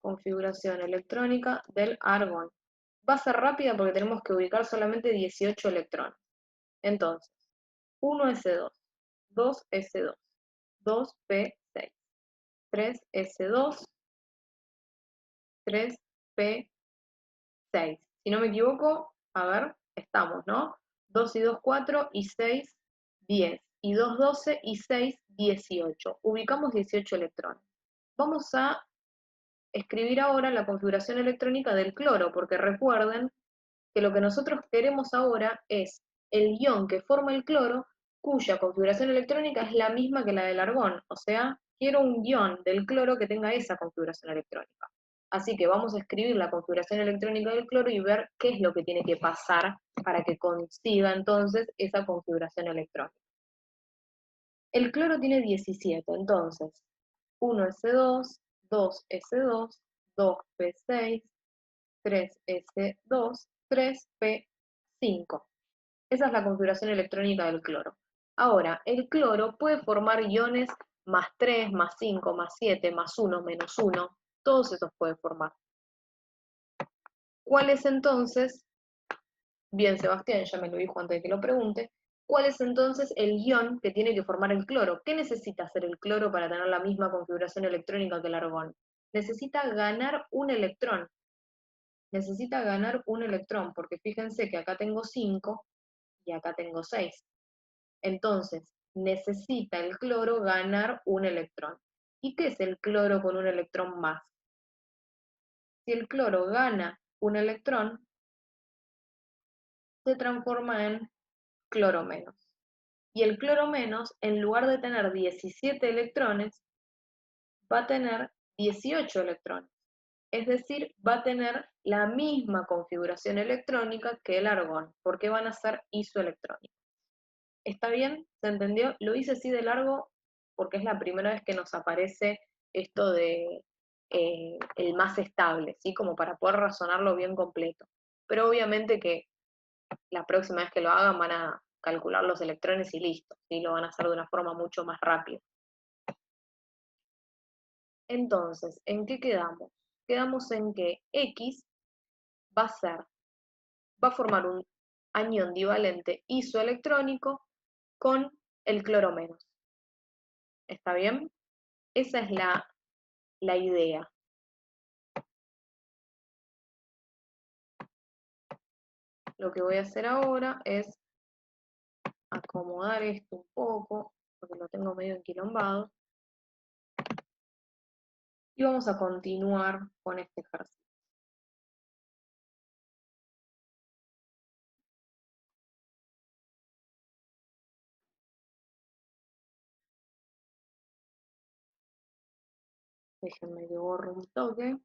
Speaker 1: Configuración electrónica del argón. Va a ser rápida porque tenemos que ubicar solamente 18 electrones. Entonces, 1s2, 2s2, 2p6, 3s2, 3p6. Si no me equivoco, a ver, estamos, ¿no? 2 y 2, 4 y 6, 10. Y 2, 12 y 6, 18. Ubicamos 18 electrones. Vamos a escribir ahora la configuración electrónica del cloro, porque recuerden que lo que nosotros queremos ahora es el ion que forma el cloro, cuya configuración electrónica es la misma que la del argón. O sea, quiero un ion del cloro que tenga esa configuración electrónica. Así que vamos a escribir la configuración electrónica del cloro y ver qué es lo que tiene que pasar para que consiga entonces esa configuración electrónica. El cloro tiene 17, entonces 1s2, 2s2, 2p6, 3s2, 3p5. Esa es la configuración electrónica del cloro. Ahora, el cloro puede formar iones más 3, más 5, más 7, más 1, menos 1. Todos esos puede formar. ¿Cuál es entonces? Bien, Sebastián, ya me lo dijo antes de que lo pregunte. ¿Cuál es entonces el ion que tiene que formar el cloro? ¿Qué necesita hacer el cloro para tener la misma configuración electrónica que el argón? Necesita ganar un electrón. Necesita ganar un electrón, porque fíjense que acá tengo 5 y acá tengo 6. Entonces, necesita el cloro ganar un electrón. ¿Y qué es el cloro con un electrón más? Si el cloro gana un electrón, se transforma en cloro menos. Y el cloro menos, en lugar de tener 17 electrones, va a tener 18 electrones. Es decir, va a tener la misma configuración electrónica que el argón, porque van a ser isoelectrónicos. ¿Está bien? ¿Se entendió? Lo hice así de largo porque es la primera vez que nos aparece esto de el más estable, ¿sí? Como para poder razonarlo bien completo. Pero obviamente que la próxima vez que lo hagan van a calcular los electrones y listo, ¿sí? Lo van a hacer de una forma mucho más rápida. Entonces, ¿en qué quedamos? Quedamos en que X va a formar un anión divalente isoelectrónico con el cloro menos. ¿Está bien? Esa es la idea. Lo que voy a hacer ahora es acomodar esto un poco, porque lo tengo medio enquilombado, y vamos a continuar con este ejercicio. Déjenme que borro un toque.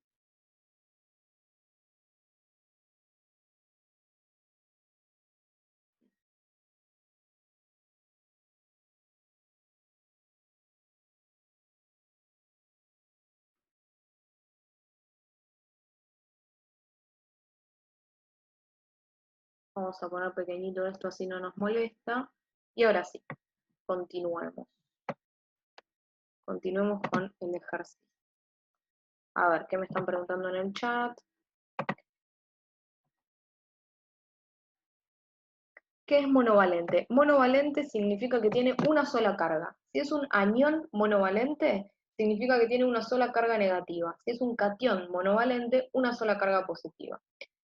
Speaker 1: Vamos a poner pequeñito esto así no nos molesta. Y ahora sí, continuemos. Continuemos con el ejercicio. A ver, ¿qué me están preguntando en el chat? ¿Qué es monovalente? Monovalente significa que tiene una sola carga. Si es un anión monovalente, significa que tiene una sola carga negativa. Si es un catión monovalente, una sola carga positiva.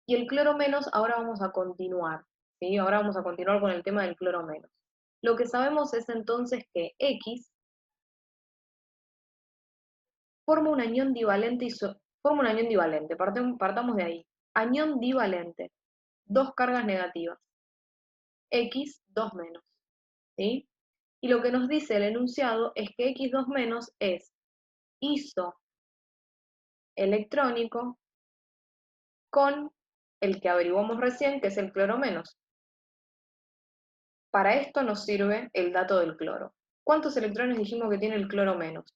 Speaker 1: Y el cloro menos, ahora vamos a continuar. ¿Sí? Ahora vamos a continuar con el tema del cloro menos. Lo que sabemos es entonces que X forma un anión divalente, forma un anión divalente, partamos de ahí. Anión divalente, dos cargas negativas. X, 2 menos. ¿Sí? Y lo que nos dice el enunciado es que X2 menos es isoelectrónico con el que averiguamos recién, que es el cloro menos. Para esto nos sirve el dato del cloro. ¿Cuántos electrones dijimos que tiene el cloro menos?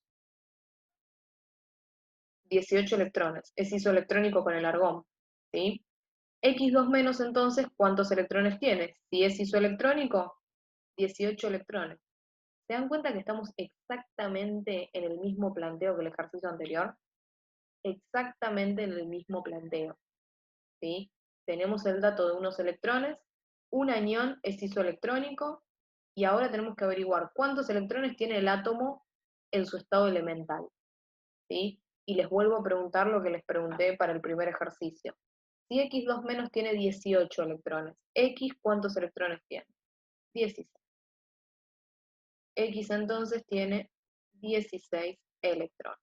Speaker 1: 18 electrones. Es isoelectrónico con el argón. ¿Sí? X2 menos entonces, ¿cuántos electrones tiene? Si es isoelectrónico, 18 electrones. ¿Se dan cuenta que estamos exactamente en el mismo planteo que el ejercicio anterior? Exactamente en el mismo planteo. ¿Sí? Tenemos el dato de unos electrones, un anión es isoelectrónico, y ahora tenemos que averiguar cuántos electrones tiene el átomo en su estado elemental. ¿Sí? Y les vuelvo a preguntar lo que les pregunté para el primer ejercicio. Si X2 menos tiene 18 electrones, X, ¿cuántos electrones tiene? 16. X entonces tiene 16 electrones.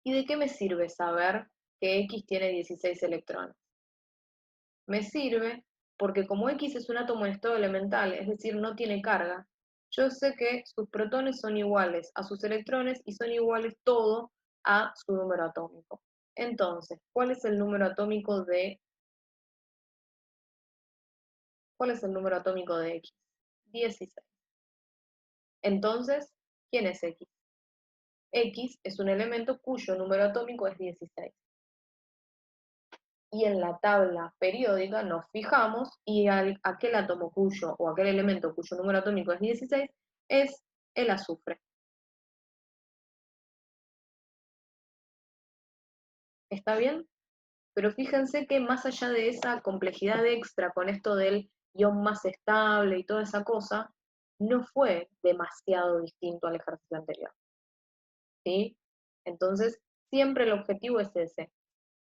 Speaker 1: ¿Y de qué me sirve saber que X tiene 16 electrones? Me sirve porque como X es un átomo en estado elemental, es decir, no tiene carga, yo sé que sus protones son iguales a sus electrones y son iguales todo a su número atómico. Entonces, ¿cuál es el número atómico de X? 16. Entonces, ¿quién es X? X es un elemento cuyo número atómico es 16. Y en la tabla periódica nos fijamos y aquel átomo cuyo, o aquel elemento cuyo número atómico es 16, es el azufre. ¿Está bien? Pero fíjense que más allá de esa complejidad extra con esto del ion más estable y toda esa cosa, no fue demasiado distinto al ejercicio anterior. ¿Sí? Entonces, siempre el objetivo es ese.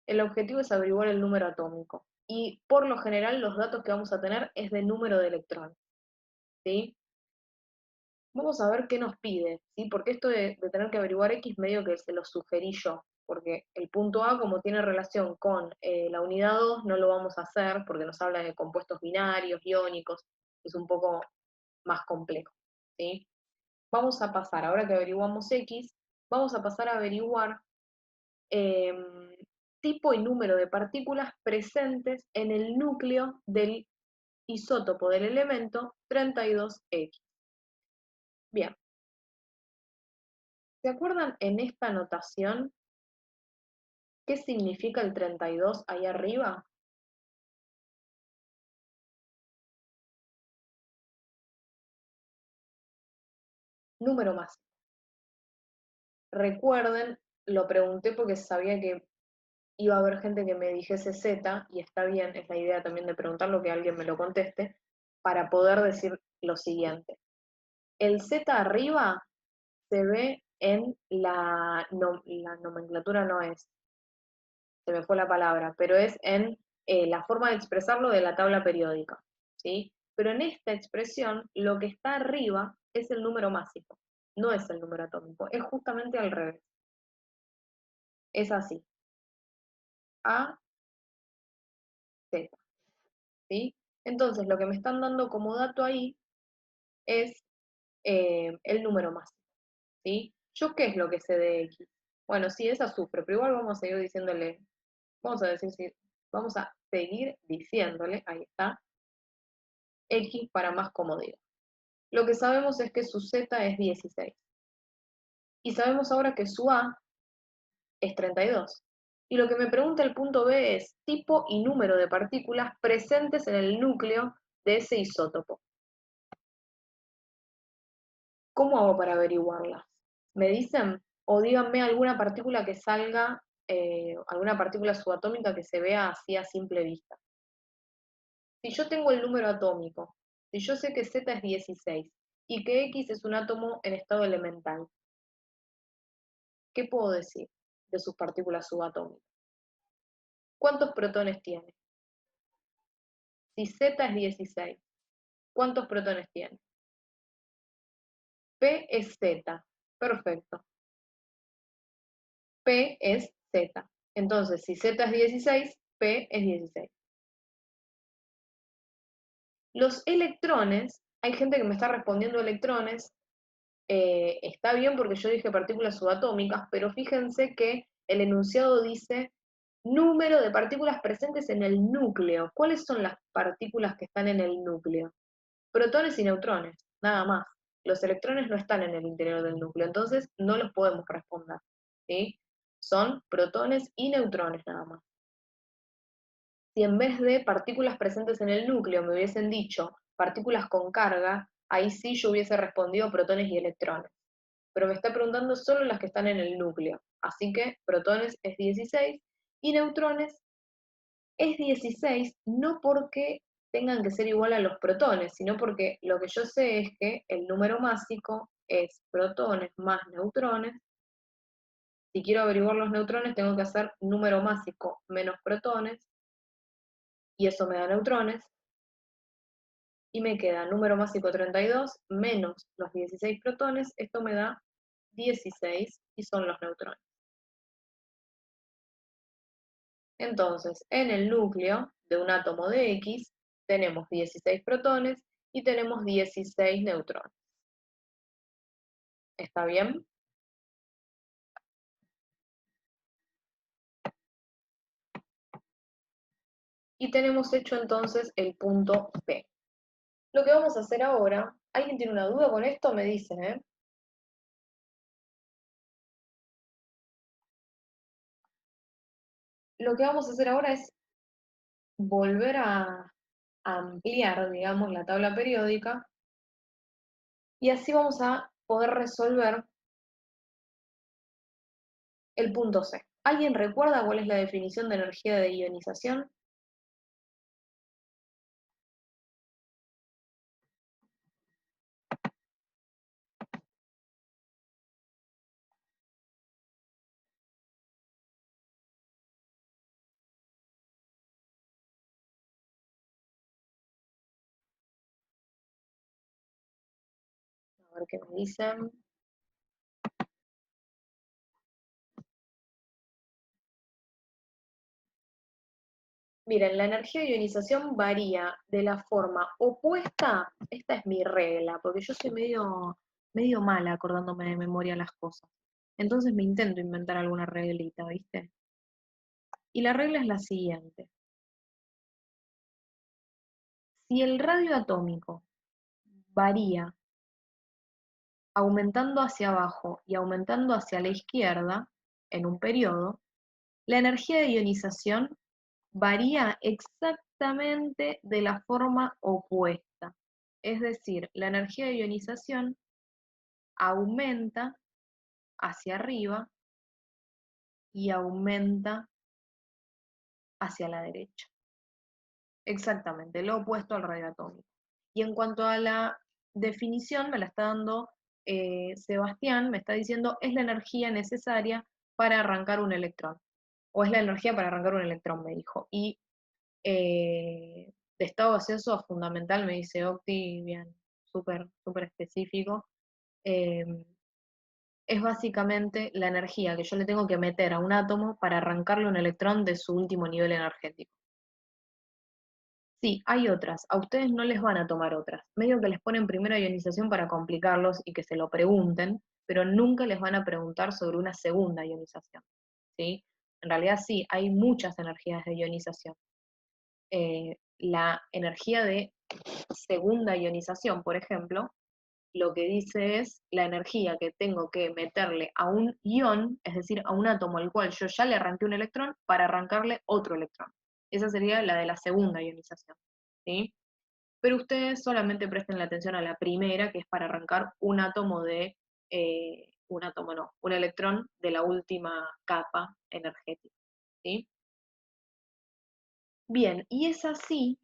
Speaker 1: El objetivo es averiguar el número atómico. Y por lo general los datos que vamos a tener es de número de electrones. ¿Sí? Vamos a ver qué nos pide, ¿sí? Porque esto de tener que averiguar X medio que se lo sugerí yo, porque el punto A, como tiene relación con la unidad 2, no lo vamos a hacer porque nos habla de compuestos binarios, iónicos, es un poco más complejo, ¿sí? Vamos a pasar, ahora que averiguamos X, vamos a pasar a averiguar tipo y número de partículas presentes en el núcleo del isótopo del elemento 32X. Bien, ¿se acuerdan en esta notación qué significa el 32 ahí arriba? Número más. Recuerden, lo pregunté porque sabía que iba a haber gente que me dijese Z, y está bien, es la idea también de preguntarlo, que alguien me lo conteste, para poder decir lo siguiente. El Z arriba se ve en la nomenclatura, no es, se me fue la palabra, pero es en la forma de expresarlo de la tabla periódica, ¿sí? Pero en esta expresión, lo que está arriba es el número másico, no es el número atómico, es justamente al revés. Es así, A, Z, ¿sí? Entonces, lo que me están dando como dato ahí es el número másico, ¿sí? ¿Yo qué es lo que sé de X? Bueno, sí, es azufre, pero igual vamos a seguir diciéndole, vamos a decir, vamos a seguir diciéndole, ahí está, X para más comodidad. Lo que sabemos es que su Z es 16. Y sabemos ahora que su A es 32. Y lo que me pregunta el punto B es tipo y número de partículas presentes en el núcleo de ese isótopo. ¿Cómo hago para averiguarlas? ¿Me dicen? O díganme alguna partícula que salga, alguna partícula subatómica que se vea así a simple vista. Si yo tengo el número atómico, si yo sé que Z es 16 y que X es un átomo en estado elemental, ¿qué puedo decir de sus partículas subatómicas? ¿Cuántos protones tiene? Si Z es 16, ¿cuántos protones tiene? P es Z. Perfecto. P es Z. Entonces, si Z es 16, P es 16. Los electrones, hay gente que me está respondiendo electrones, está bien porque yo dije partículas subatómicas, pero fíjense que el enunciado dice número de partículas presentes en el núcleo. ¿Cuáles son las partículas que están en el núcleo? Protones y neutrones, nada más. Los electrones no están en el interior del núcleo, entonces no los podemos responder, ¿sí? Son protones y neutrones nada más. Si en vez de partículas presentes en el núcleo me hubiesen dicho partículas con carga, ahí sí yo hubiese respondido protones y electrones. Pero me está preguntando solo las que están en el núcleo. Así que protones es 16 y neutrones es 16, no porque tengan que ser igual a los protones, sino porque lo que yo sé es que el número másico es protones más neutrones. Si quiero averiguar los neutrones, tengo que hacer número másico menos protones, y eso me da neutrones, y me queda número másico 32 menos los 16 protones, esto me da 16, y son los neutrones. Entonces, en el núcleo de un átomo de X tenemos 16 protones y tenemos 16 neutrones. ¿Está bien? Y tenemos hecho entonces el punto P. Lo que vamos a hacer ahora, ¿alguien tiene una duda con esto? Me dicen, ¿eh? Lo que vamos a hacer ahora es volver a ampliar, digamos, la tabla periódica, y así vamos a poder resolver el punto C. ¿Alguien recuerda cuál es la definición de energía de ionización? A ver qué me dicen. Miren, la energía de ionización varía de la forma opuesta, esta es mi regla, porque yo soy medio mala acordándome de memoria las cosas. Entonces me intento inventar alguna reglita, ¿viste? Y la regla es la siguiente. Si el radio atómico varía aumentando hacia abajo y aumentando hacia la izquierda en un periodo, la energía de ionización varía exactamente de la forma opuesta. Es decir, la energía de ionización aumenta hacia arriba y aumenta hacia la derecha. Exactamente, lo opuesto al radio atómico. Y en cuanto a la definición, me la está dando Sebastián, me está diciendo, es la energía necesaria para arrancar un electrón. O es la energía para arrancar un electrón, me dijo. Y de estado gaseoso a fundamental, me dice Octi, bien, súper, súper específico. Eh, es básicamente la energía que yo le tengo que meter a un átomo para arrancarle un electrón de su último nivel energético. Sí, hay otras. A ustedes no les van a tomar otras. Medio que les ponen primera ionización para complicarlos y que se lo pregunten, pero nunca les van a preguntar sobre una segunda ionización. ¿Sí? En realidad sí, hay muchas energías de ionización. La energía de segunda ionización, por ejemplo, lo que dice es la energía que tengo que meterle a un ion, es decir, a un átomo al cual yo ya le arranqué un electrón, para arrancarle otro electrón. Esa sería la de la segunda ionización. ¿Sí? Pero ustedes solamente presten la atención a la primera, que es para arrancar un átomo de, un átomo no, un electrón de la última capa energética. ¿Sí? Bien, y es así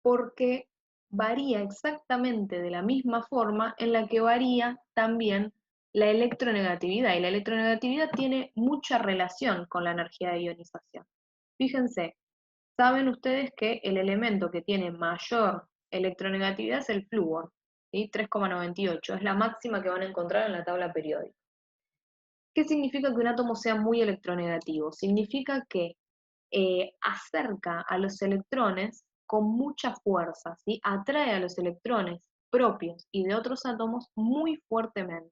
Speaker 1: porque varía exactamente de la misma forma en la que varía también la electronegatividad. Y la electronegatividad tiene mucha relación con la energía de ionización. Fíjense, saben ustedes que el elemento que tiene mayor electronegatividad es el flúor, ¿sí? 3,98, es la máxima que van a encontrar en la tabla periódica. ¿Qué significa que un átomo sea muy electronegativo? Significa que acerca a los electrones con mucha fuerza, ¿sí? Atrae a los electrones propios y de otros átomos muy fuertemente.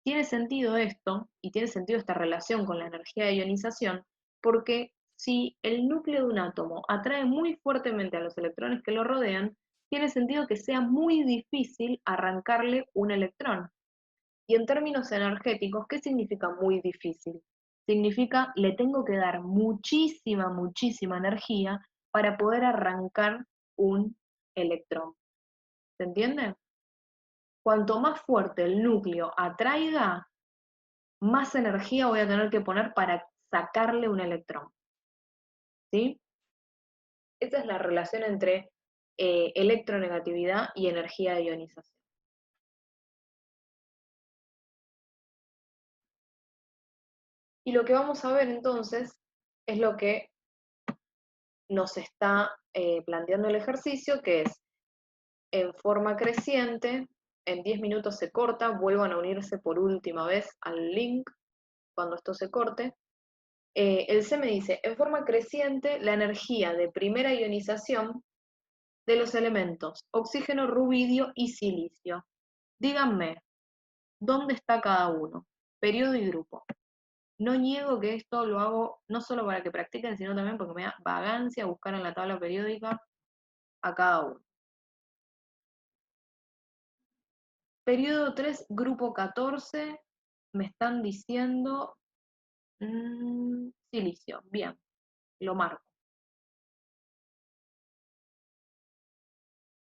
Speaker 1: Tiene sentido esto, y tiene sentido esta relación con la energía de ionización, porque si el núcleo de un átomo atrae muy fuertemente a los electrones que lo rodean, tiene sentido que sea muy difícil arrancarle un electrón. Y en términos energéticos, ¿qué significa muy difícil? Significa le tengo que dar muchísima, muchísima energía para poder arrancar un electrón. ¿Se entiende? Cuanto más fuerte el núcleo atraiga, más energía voy a tener que poner para sacarle un electrón. ¿Sí? Esa es la relación entre electronegatividad y energía de ionización. Y lo que vamos a ver entonces es lo que nos está planteando el ejercicio, que es en forma creciente, en 10 minutos se corta, vuelvan a unirse por última vez al link cuando esto se corte. El C me dice, en forma creciente, la energía de primera ionización de los elementos oxígeno, rubidio y silicio. Díganme, ¿dónde está cada uno? Periodo y grupo. No niego que esto lo hago no solo para que practiquen, sino también porque me da vagancia buscar en la tabla periódica a cada uno. Periodo 3, grupo 14, me están diciendo silicio. Bien, lo marco.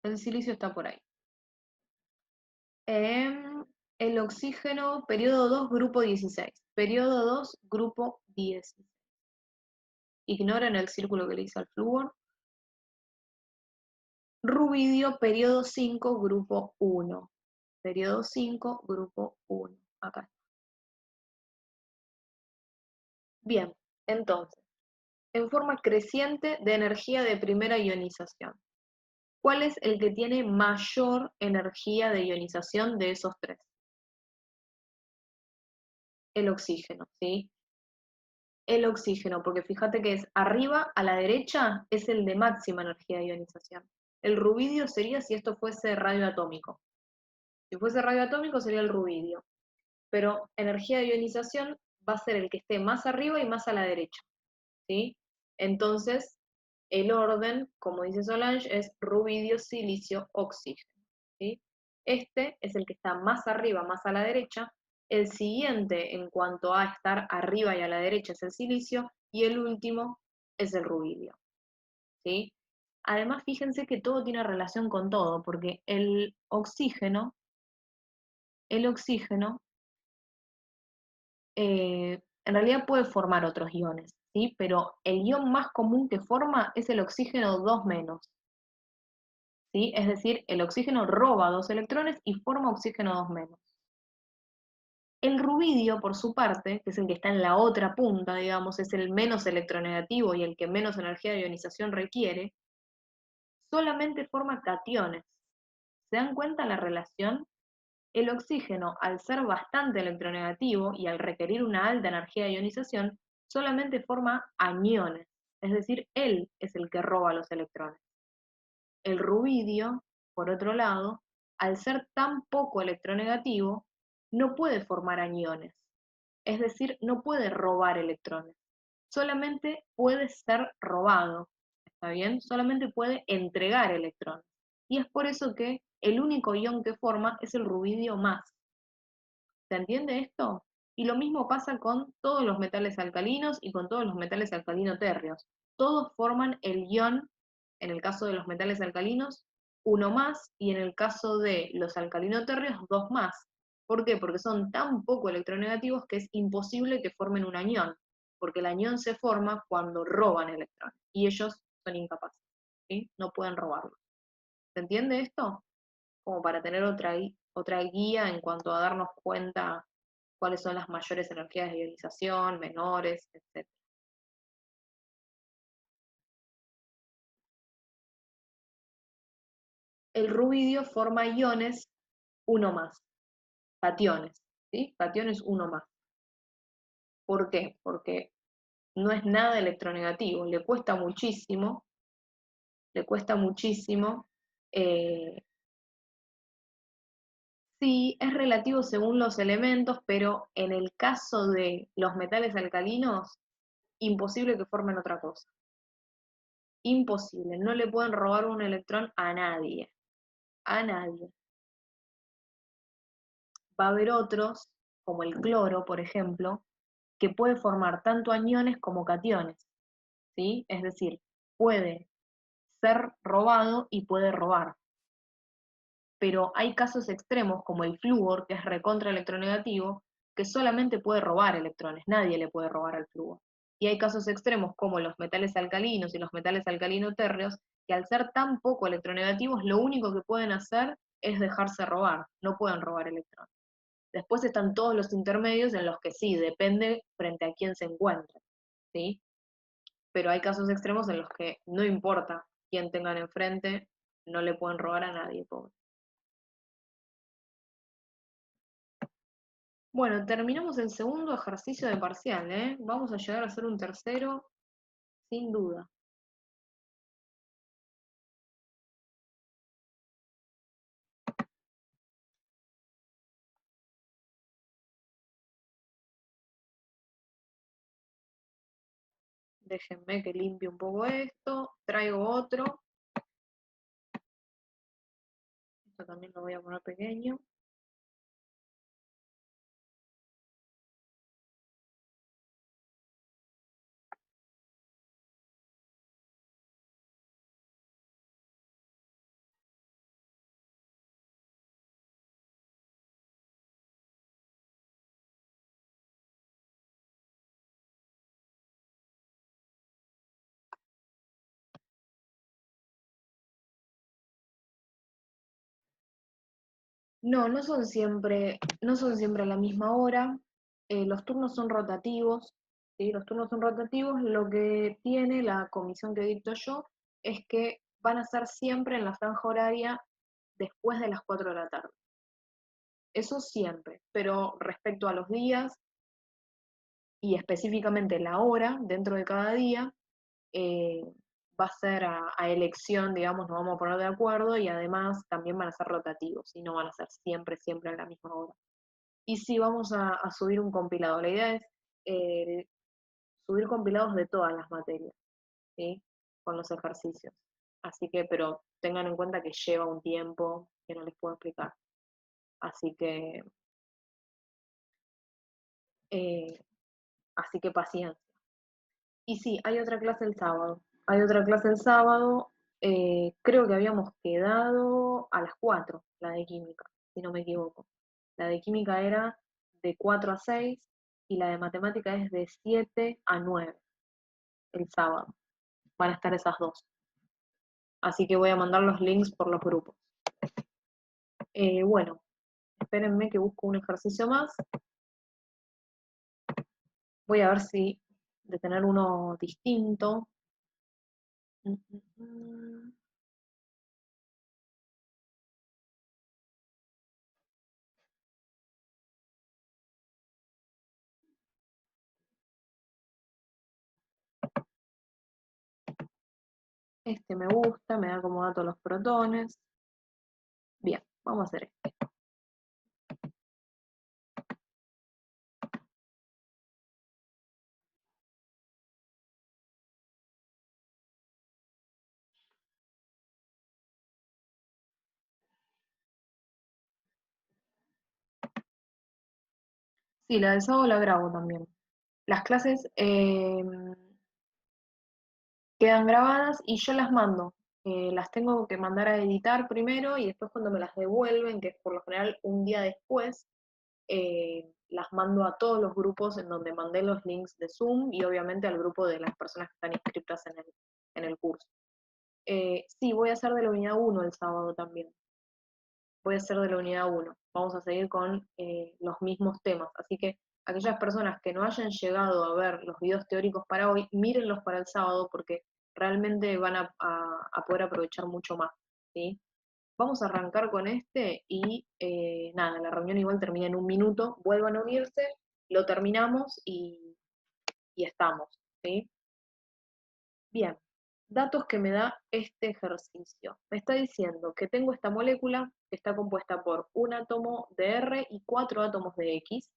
Speaker 1: El silicio está por ahí. El oxígeno, periodo 2, grupo 16. Periodo 2, grupo 16. Ignoren el círculo que le hice al flúor. Rubidio, periodo 5, grupo 1. Periodo 5, grupo 1. Acá. Bien, entonces, en forma creciente de energía de primera ionización. ¿Cuál es el que tiene mayor energía de ionización de esos tres? El oxígeno, ¿sí? El oxígeno, porque fíjate que es arriba a la derecha, es el de máxima energía de ionización. El rubidio sería si esto fuese radioatómico. Si fuese radioatómico sería el rubidio. Pero energía de ionización va a ser el que esté más arriba y más a la derecha, ¿sí? Entonces, el orden, como dice Solange, es rubidio, silicio, oxígeno, ¿sí? Este es el que está más arriba, más a la derecha. El siguiente en cuanto a estar arriba y a la derecha es el silicio, y el último es el rubidio, ¿sí? Además, fíjense que todo tiene relación con todo, porque el oxígeno en realidad puede formar otros iones, ¿sí? Pero el ion más común que forma es el oxígeno 2 menos, ¿sí? Es decir, el oxígeno roba 2 electrones y forma oxígeno 2 menos. El rubidio, por su parte, que es el que está en la otra punta, digamos, es el menos electronegativo y el que menos energía de ionización requiere, solamente forma cationes. ¿Se dan cuenta la relación? El oxígeno, al ser bastante electronegativo y al requerir una alta energía de ionización, solamente forma aniones, es decir, él es el que roba los electrones. El rubidio, por otro lado, al ser tan poco electronegativo, no puede formar aniones, es decir, no puede robar electrones, solamente puede ser robado, ¿está bien? Solamente puede entregar electrones. Y es por eso que el único ion que forma es el rubidio más. ¿Se entiende esto? Y lo mismo pasa con todos los metales alcalinos y con todos los metales alcalino-térreos. Todos forman el ion, en el caso de los metales alcalinos, uno más, y en el caso de los alcalino-térreos, dos más. ¿Por qué? Porque son tan poco electronegativos que es imposible que formen un anión, porque el anión se forma cuando roban electrones, y ellos son incapaces, ¿sí? No pueden robarlos. ¿Se entiende esto? Como para tener otra guía en cuanto a darnos cuenta cuáles son las mayores energías de ionización, menores, etc. El rubidio forma iones uno más, cationes, ¿sí? Cationes uno más. ¿Por qué? Porque no es nada electronegativo, le cuesta muchísimo, eh, sí, es relativo según los elementos, pero en el caso de los metales alcalinos, imposible que formen otra cosa. Imposible, no le pueden robar un electrón a nadie, a nadie. Va a haber otros, como el cloro, por ejemplo, que puede formar tanto aniones como cationes, ¿sí? Es decir, puede ser robado y puede robar. Pero hay casos extremos, como el flúor, que es recontra electronegativo, que solamente puede robar electrones, nadie le puede robar al flúor. Y hay casos extremos, como los metales alcalinos y los metales alcalino-térreos, que al ser tan poco electronegativos, lo único que pueden hacer es dejarse robar, no pueden robar electrones. Después están todos los intermedios en los que sí, depende frente a quién se encuentre, ¿sí? Pero hay casos extremos en los que no importa quién tengan enfrente, no le pueden robar a nadie, pobre. Bueno, terminamos el segundo ejercicio de parcial, ¿eh? Vamos a llegar a hacer un tercero, sin duda. Déjenme que limpie un poco esto. Traigo otro. Esto también lo voy a poner pequeño. No, no son siempre a la misma hora. Los turnos son rotativos, ¿sí? Los turnos son rotativos. Lo que tiene la comisión que dicto yo es que van a ser siempre en la franja horaria después de las 4 de la tarde. Eso siempre, pero respecto a los días y específicamente la hora dentro de cada día, eh, va a ser a elección, digamos, nos vamos a poner de acuerdo y además también van a ser rotativos y no van a ser siempre, siempre a la misma hora. Y sí, vamos a subir un compilado. La idea es eh, subir compilados de todas las materias, ¿sí? Con los ejercicios. Así que, pero tengan en cuenta que lleva un tiempo que no les puedo explicar. Así que, eh, así que paciencia. Y sí, hay otra clase el sábado. Hay otra clase el sábado. Creo que habíamos quedado a las 4, la de química, si no me equivoco. La de química era de 4 a 6 y la de matemática es de 7 a 9 el sábado. Van a estar esas dos. Así que voy a mandar los links por los grupos. Bueno, espérenme que busco un ejercicio más. Voy a ver si de tener uno distinto. Este me gusta, me da como dato los protones. Bien, vamos a hacer este. Sí, la del sábado la grabo también. Las clases quedan grabadas y yo las mando. Las tengo que mandar a editar primero y después cuando me las devuelven, que es por lo general un día después, las mando a todos los grupos en donde mandé los links de Zoom y obviamente al grupo de las personas que están inscritas en el curso. Sí, voy a hacer de la unidad 1 el sábado también. Voy a hacer de la unidad 1. Vamos a seguir con los mismos temas. Así que aquellas personas que no hayan llegado a ver los videos teóricos para hoy, mírenlos para el sábado porque realmente van a poder aprovechar mucho más. ¿Sí? Vamos a arrancar con este y nada, la reunión igual termina en un minuto. Vuelvan a unirse, lo terminamos y estamos. ¿Sí? Bien, datos que me da este ejercicio. Me está diciendo que tengo esta molécula que está compuesta por un átomo de R y 4 átomos de X,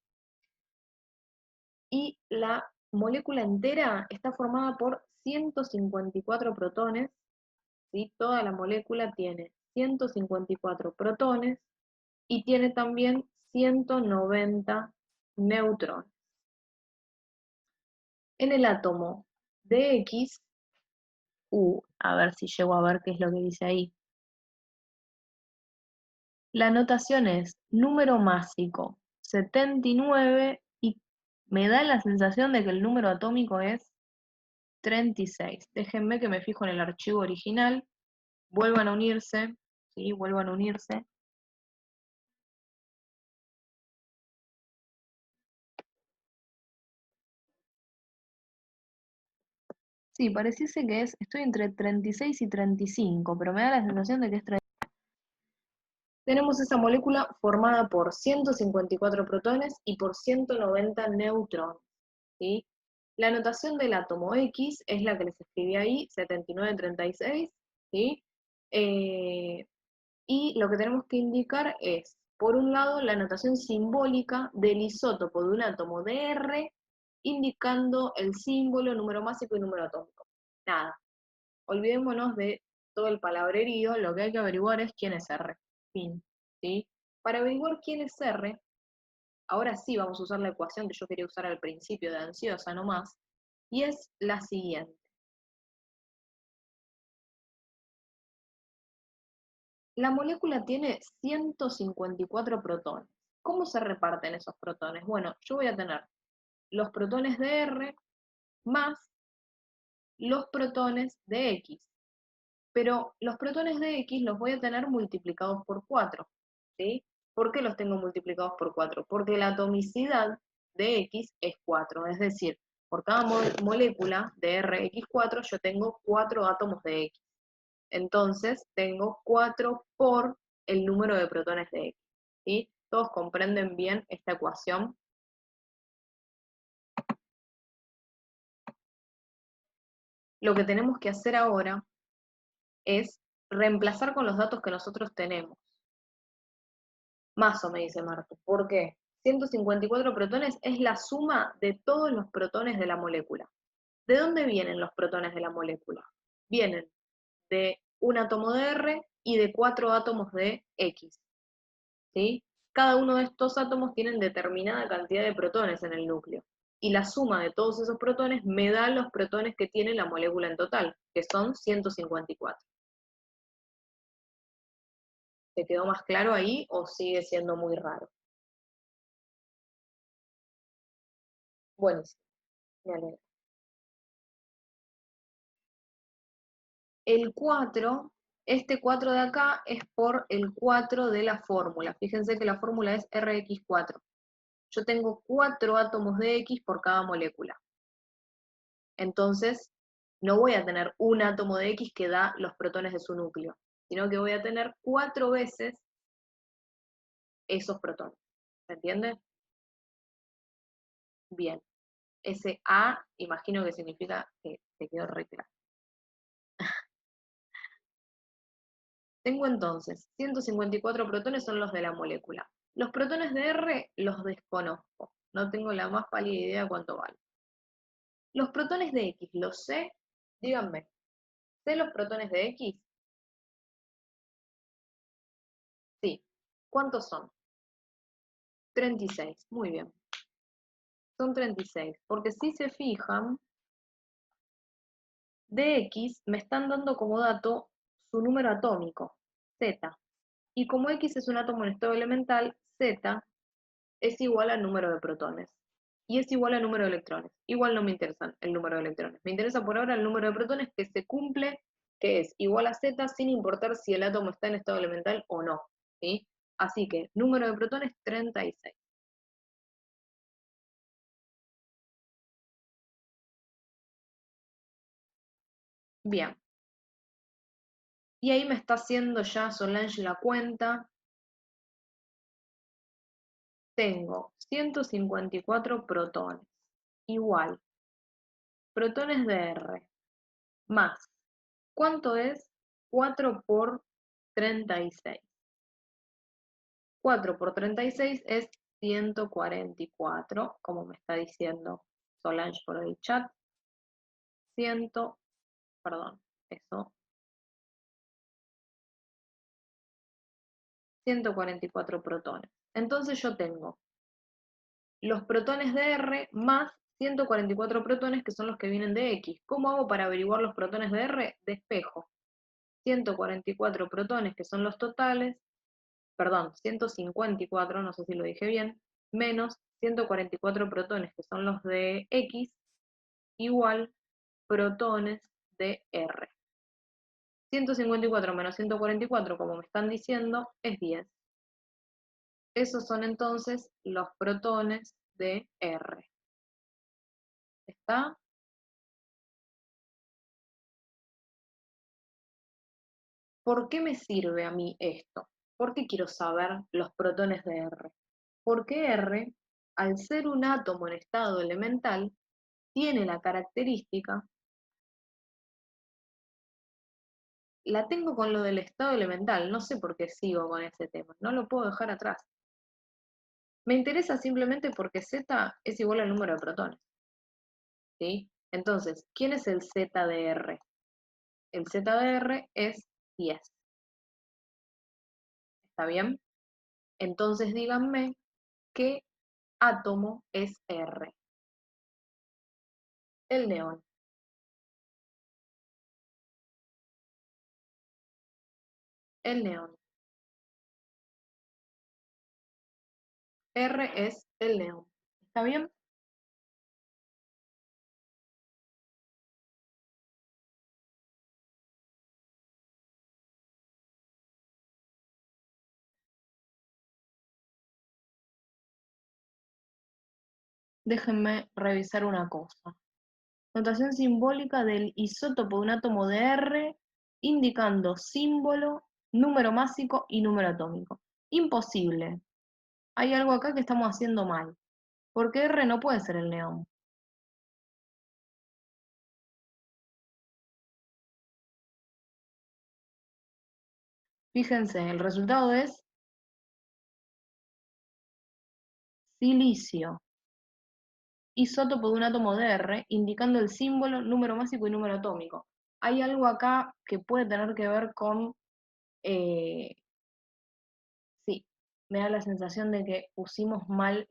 Speaker 1: y la molécula entera está formada por 154 protones, ¿sí? Toda la molécula tiene 154 protones y tiene también 190 neutrones. En el átomo de X, a ver si llego a ver qué es lo que dice ahí. La notación es número másico 79 y me da la sensación de que el número atómico es 36. Déjenme que me fijo en el archivo original. Vuelvan a unirse. ¿Sí? Vuelvan a unirse. Sí, pareciese que estoy entre 36 y 35, pero me da la sensación de que es 30. Tenemos esa molécula formada por 154 protones y por 190 neutrones. ¿Sí? La notación del átomo X es la que les escribí ahí, 7936, ¿sí? Y lo que tenemos que indicar es, por un lado, la notación simbólica del isótopo de un átomo de R, indicando el símbolo, número másico y número atómico. Nada, olvidémonos de todo el palabrerío, lo que hay que averiguar es quién es R. Fin, ¿sí? Para averiguar quién es R, ahora sí vamos a usar la ecuación que yo quería usar al principio de ansiosa nomás, y es la siguiente. La molécula tiene 154 protones. ¿Cómo se reparten esos protones? Bueno, yo voy a tener los protones de R más los protones de X. Pero los protones de X los voy a tener multiplicados por 4. ¿Sí? ¿Por qué los tengo multiplicados por 4? Porque la atomicidad de X es 4. Es decir, por cada molécula de RX4 yo tengo 4 átomos de X. Entonces tengo 4 por el número de protones de X. ¿Sí? ¿Todos comprenden bien esta ecuación? Lo que tenemos que hacer ahora es reemplazar con los datos que nosotros tenemos. Mazo, me dice Marto. ¿Por qué? 154 protones es la suma de todos los protones de la molécula. ¿De dónde vienen los protones de la molécula? Vienen de un átomo de R y de 4 átomos de X. ¿Sí? Cada uno de estos átomos tienen determinada cantidad de protones en el núcleo. Y la suma de todos esos protones me da los protones que tiene la molécula en total, que son 154. ¿Te quedó más claro ahí o sigue siendo muy raro? Buenísimo, me alegro. El 4, este 4 de acá es por el 4 de la fórmula. Fíjense que la fórmula es Rx4. Yo tengo 4 átomos de X por cada molécula. Entonces, no voy a tener un átomo de X que da los protones de su núcleo, sino que voy a tener 4 veces esos protones. ¿Se entiende? Bien. Ese A, imagino que significa que te quedó re claro. Tengo entonces 154 protones, son los de la molécula. Los protones de R los desconozco. No tengo la más pálida idea de cuánto valen. Los protones de X, ¿los sé? Díganme. ¿Sé los protones de X? Sí. ¿Cuántos son? 36. Muy bien. Son 36. Porque si se fijan, de X me están dando como dato su número atómico, Z. Y como X es un átomo en estado elemental, Z es igual al número de protones. Y es igual al número de electrones. Igual no me interesa el número de electrones. Me interesa por ahora el número de protones que se cumple, que es igual a Z, sin importar si el átomo está en estado elemental o no. ¿Sí? Así que número de protones 36. Bien. Y ahí me está haciendo ya Solange la cuenta. Tengo 154 protones. Igual. Protones de R. Más. ¿Cuánto es? 4 por 36. 4 por 36 es 144, como me está diciendo Solange por el chat. 100, perdón, eso. 144 protones. Entonces yo tengo los protones de R más 144 protones que son los que vienen de X. ¿Cómo hago para averiguar los protones de R? Despejo. 144 protones que son los totales, perdón, 154, no sé si lo dije bien, menos 144 protones que son los de X, igual protones de R. 154 menos 144, como me están diciendo, es 10. Esos son entonces los protones de R. ¿Está? ¿Por qué me sirve a mí esto? ¿Por qué quiero saber los protones de R? Porque R, al ser un átomo en estado elemental, tiene la característica, la tengo con lo del estado elemental, no sé por qué sigo con ese tema, no lo puedo dejar atrás. Me interesa simplemente porque Z es igual al número de protones, ¿sí? Entonces, ¿quién es el Z de R? El Z de R es 10. ¿Está bien? Entonces díganme qué átomo es R. El neón. El neón. R es el neón. ¿Está bien? Déjenme revisar una cosa. Notación simbólica del isótopo de un átomo de R, indicando símbolo, número másico y número atómico. Imposible. Hay algo acá que estamos haciendo mal. Porque R no puede ser el neón. Fíjense, el resultado es silicio. Isótopo de un átomo de R, indicando el símbolo, número másico y número atómico. Hay algo acá que puede tener que ver con, sí, me da la sensación de que pusimos mal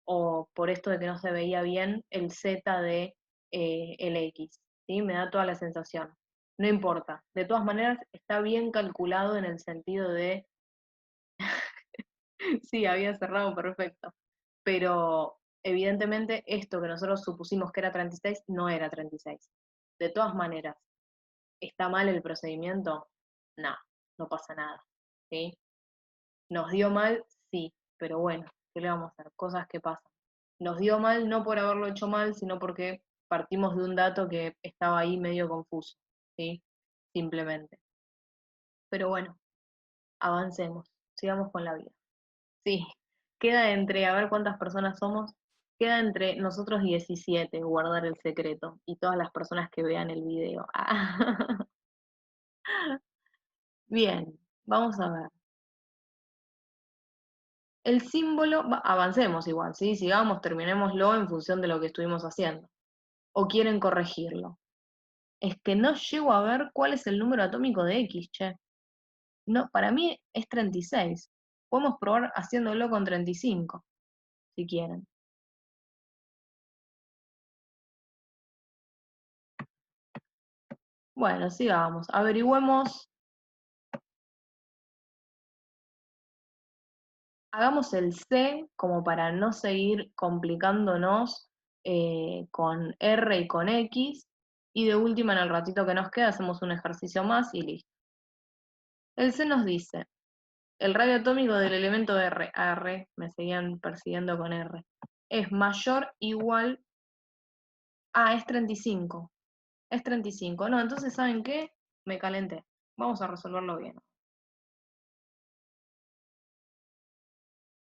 Speaker 1: o por esto de que no se veía bien, el Z de el X, ¿sí? Me da toda la sensación. No importa, de todas maneras está bien calculado en el sentido de, sí, había cerrado perfecto, pero Evidentemente, esto que nosotros supusimos que era 36 no era 36. De todas maneras, ¿está mal el procedimiento? No, no pasa nada. ¿Sí? ¿Nos dio mal? Sí, pero bueno, ¿qué le vamos a hacer? Cosas que pasan. Nos dio mal no por haberlo hecho mal, sino porque partimos de un dato que estaba ahí medio confuso. ¿Sí? Simplemente. Pero bueno, avancemos, sigamos con la vida. Sí, queda entre, a ver cuántas personas somos, queda entre nosotros 17 guardar el secreto y todas las personas que vean el video. Bien, vamos a ver. El símbolo, avancemos igual, ¿sí? Sigamos, terminémoslo en función de lo que estuvimos haciendo. ¿O quieren corregirlo? Es que no llego a ver cuál es el número atómico de X, che. No, para mí es 36. Podemos probar haciéndolo con 35, si quieren. Bueno, sigamos. Averigüemos. Hagamos el C como para no seguir complicándonos con R y con X. Y de última, en el ratito que nos queda, hacemos un ejercicio más y listo. El C nos dice, el radio atómico del elemento R, me seguían persiguiendo con R, es mayor o igual a, es 35. Es 35. No, entonces, ¿saben qué? Me calenté. Vamos a resolverlo bien.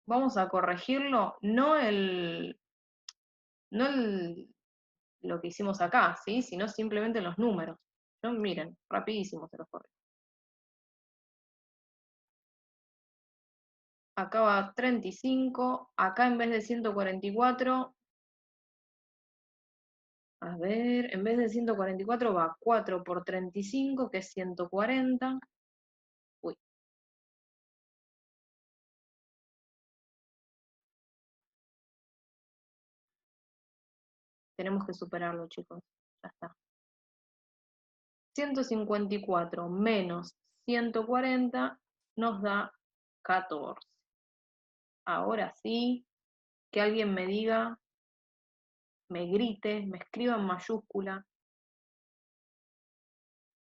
Speaker 1: Vamos a corregirlo, no lo que hicimos acá, ¿sí? Sino simplemente los números. ¿No? Miren, rapidísimo se los corrijo. Acá va 35, acá en vez de 144, a ver, en vez de 144 va 4 por 35, que es 140. Uy, tenemos que superarlo, chicos. Ya está. 154 menos 140 nos da 14. Ahora sí, que alguien me diga, me grite, me escriba en mayúscula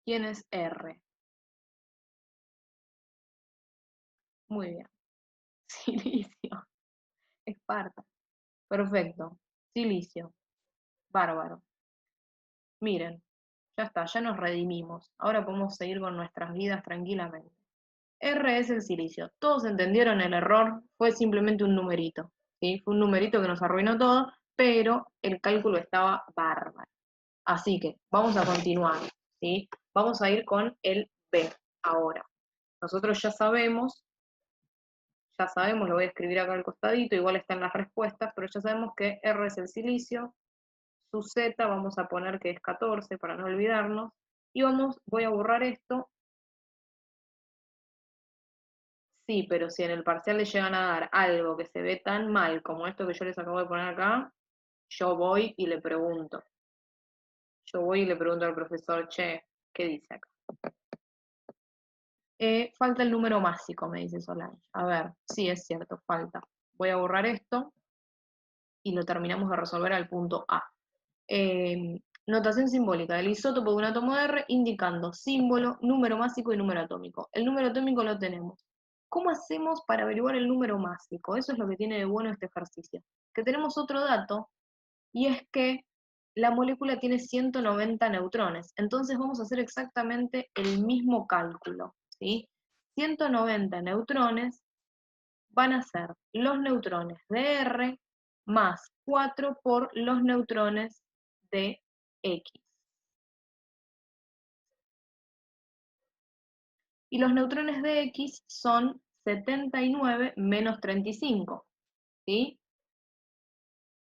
Speaker 1: quién es R. Muy bien. Silicio. Esparta. Perfecto. Silicio. Bárbaro. Miren, ya está, ya nos redimimos. Ahora podemos seguir con nuestras vidas tranquilamente. R es el silicio. Todos entendieron el error, fue simplemente un numerito. ¿Sí? Fue un numerito que nos arruinó todo, pero el cálculo estaba bárbaro. Así que vamos a continuar. ¿Sí? Vamos a ir con el B ahora. Nosotros ya sabemos, lo voy a escribir acá al costadito, igual están las respuestas, pero ya sabemos que R es el silicio, su Z vamos a poner que es 14 para no olvidarnos, y voy a borrar esto. Sí, pero si en el parcial le llegan a dar algo que se ve tan mal como esto que yo les acabo de poner acá, yo voy y le pregunto. Yo voy y le pregunto al profesor, che, ¿qué dice acá? Falta el número másico, me dice Solange. A ver, sí, es cierto, falta. Voy a borrar esto y lo terminamos de resolver al punto A. Notación simbólica del isótopo de un átomo de R indicando símbolo, número másico y número atómico. El número atómico lo tenemos. ¿Cómo hacemos para averiguar el número másico? Eso es lo que tiene de bueno este ejercicio. Que tenemos otro dato, y es que la molécula tiene 190 neutrones. Entonces vamos a hacer exactamente el mismo cálculo, ¿sí? 190 neutrones van a ser los neutrones de R más 4 por los neutrones de X. Y los neutrones de X son 79 menos 35, ¿sí?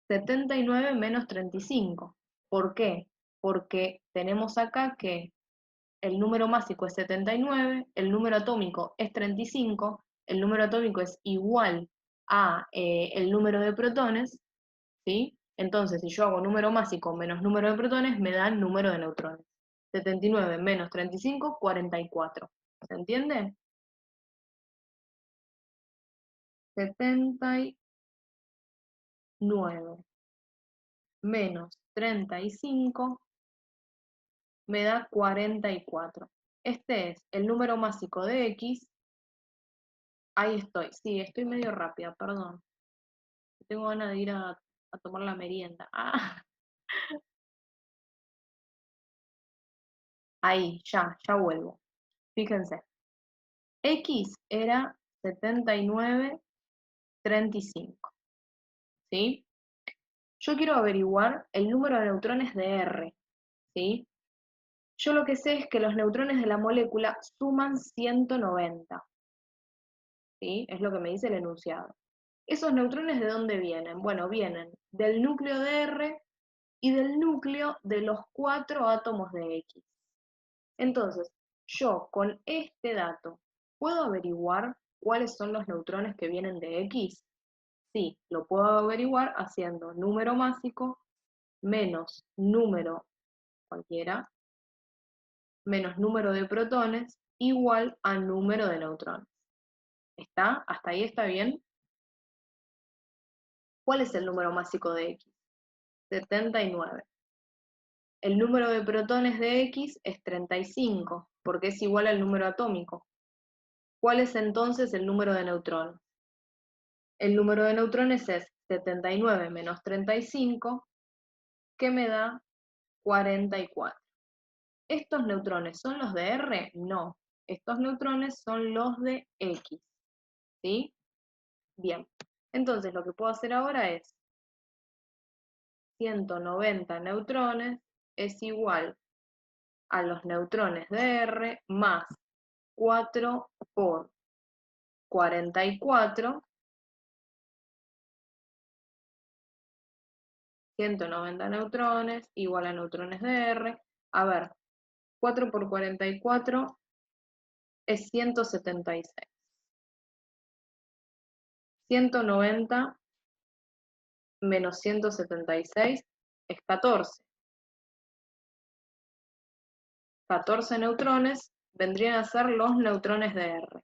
Speaker 1: 79 menos 35. ¿Por qué? Porque tenemos acá que el número másico es 79, el número atómico es 35, el número atómico es igual a el número de protones, ¿sí? Entonces, si yo hago número másico menos número de protones, me da número de neutrones. 79 menos 35, 44. ¿Se entiende? 74. 9 menos 35 me da 44. Este es el número másico de X. Ahí estoy. Sí, estoy medio rápida, perdón. Tengo ganas de ir a tomar la merienda. Ah, ahí, ya vuelvo. Fíjense. X era 79,35. ¿Sí? Yo quiero averiguar el número de neutrones de R. ¿Sí? Yo lo que sé es que los neutrones de la molécula suman 190. ¿Sí? Es lo que me dice el enunciado. ¿Esos neutrones de dónde vienen? Bueno, vienen del núcleo de R y del núcleo de los 4 átomos de X. Entonces, yo con este dato, ¿puedo averiguar cuáles son los neutrones que vienen de X? Sí, lo puedo averiguar haciendo número másico menos número cualquiera, menos número de protones, igual a número de neutrones. ¿Está? ¿Hasta ahí está bien? ¿Cuál es el número másico de X? 79. El número de protones de X es 35, porque es igual al número atómico. ¿Cuál es entonces el número de neutrones? El número de neutrones es 79 menos 35, que me da 44. ¿Estos neutrones son los de R? No. Estos neutrones son los de X. ¿Sí? Bien. Entonces lo que puedo hacer ahora es 190 neutrones es igual a los neutrones de R más 4 por 44, 190 neutrones igual a neutrones de R. A ver, 4 por 44 es 176. 190 menos 176 es 14. 14 neutrones vendrían a ser los neutrones de R.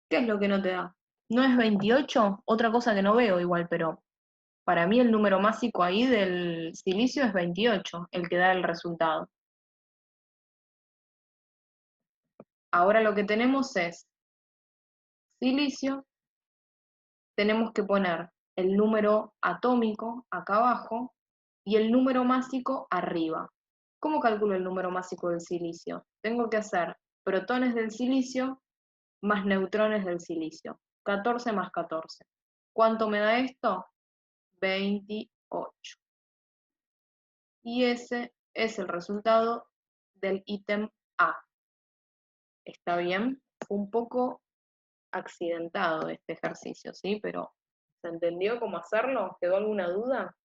Speaker 1: ¿Qué es lo que no te da? ¿No es 28? Otra cosa que no veo igual, pero para mí el número másico ahí del silicio es 28, el que da el resultado. Ahora lo que tenemos es silicio, tenemos que poner el número atómico acá abajo y el número másico arriba. ¿Cómo calculo el número másico del silicio? Tengo que hacer protones del silicio más neutrones del silicio. 14 más 14. ¿Cuánto me da esto? 28. Y ese es el resultado del ítem A. ¿Está bien? Fue un poco accidentado este ejercicio, ¿sí? Pero ¿se entendió cómo hacerlo? ¿Quedó alguna duda?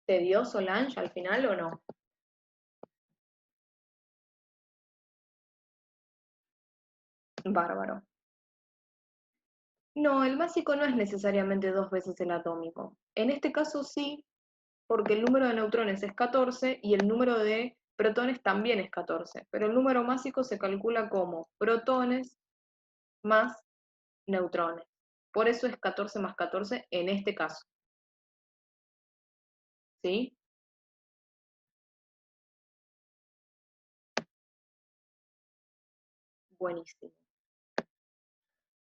Speaker 1: ¿Te dio Solange al final o no? Bárbaro. No, el básico no es necesariamente 2 veces el atómico. En este caso sí, porque el número de neutrones es 14 y el número de protones también es 14, pero el número másico se calcula como protones más neutrones. Por eso es 14 más 14 en este caso. ¿Sí? Buenísimo.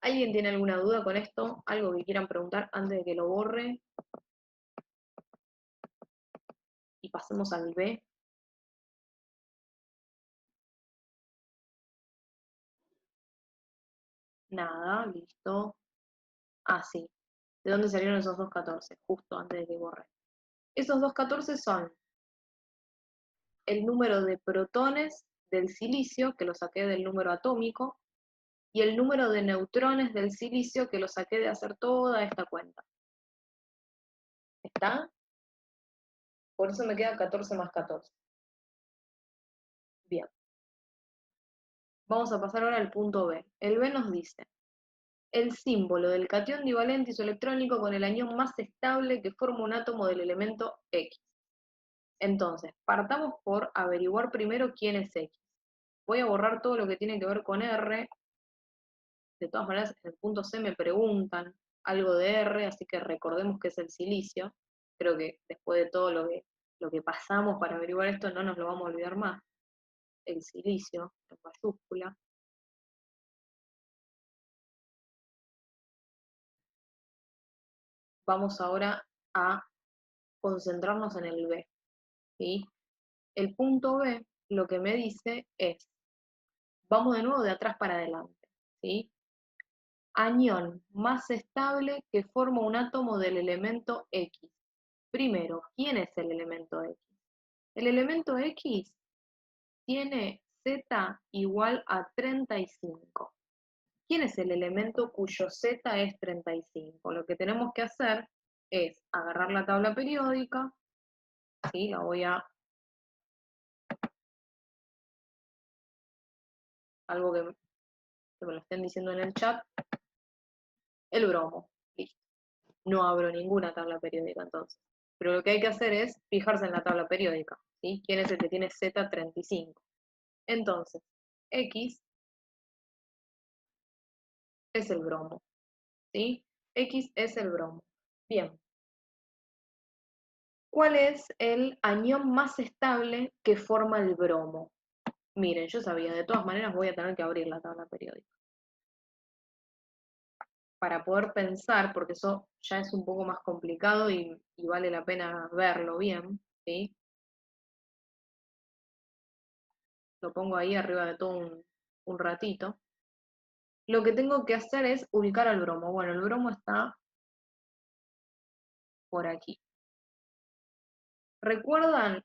Speaker 1: ¿Alguien tiene alguna duda con esto? ¿Algo que quieran preguntar antes de que lo borre? Y pasemos al B. Nada, listo. Ah, sí. ¿De dónde salieron esos 2,14? Justo antes de que borre. Esos 2,14 son el número de protones del silicio, que lo saqué del número atómico, y el número de neutrones del silicio, que lo saqué de hacer toda esta cuenta. ¿Está? Por eso me queda 14 más 14. Bien. Vamos a pasar ahora al punto B. El B nos dice, el símbolo del catión divalente isoelectrónico con el anión más estable que forma un átomo del elemento X. Entonces, partamos por averiguar primero quién es X. Voy a borrar todo lo que tiene que ver con R, De todas maneras, en el punto C me preguntan algo de R, así que recordemos que es el silicio. Creo que después de todo lo que pasamos para averiguar esto, no nos lo vamos a olvidar más. El silicio, en mayúscula. Vamos ahora a concentrarnos en el B, ¿sí? El punto B lo que me dice es, vamos de nuevo de atrás para adelante, ¿sí? Anión más estable que forma un átomo del elemento X. Primero, ¿quién es el elemento X? El elemento X tiene Z igual a 35. ¿Quién es el elemento cuyo Z es 35? Lo que tenemos que hacer es agarrar la tabla periódica, ¿sí? La voy a... algo que me lo estén diciendo en el chat, el bromo. Listo. No abro ninguna tabla periódica entonces. Pero lo que hay que hacer es fijarse en la tabla periódica, ¿sí? ¿Quién es el que tiene Z35? Entonces, X es el bromo, ¿sí? X es el bromo. Bien. ¿Cuál es el anión más estable que forma el bromo? Miren, yo sabía, de todas maneras voy a tener que abrir la tabla periódica. Para poder pensar, porque eso ya es un poco más complicado y vale la pena verlo bien, ¿sí? Lo pongo ahí arriba de todo un ratito. Lo que tengo que hacer es ubicar al bromo. Bueno, el bromo está por aquí. ¿Recuerdan?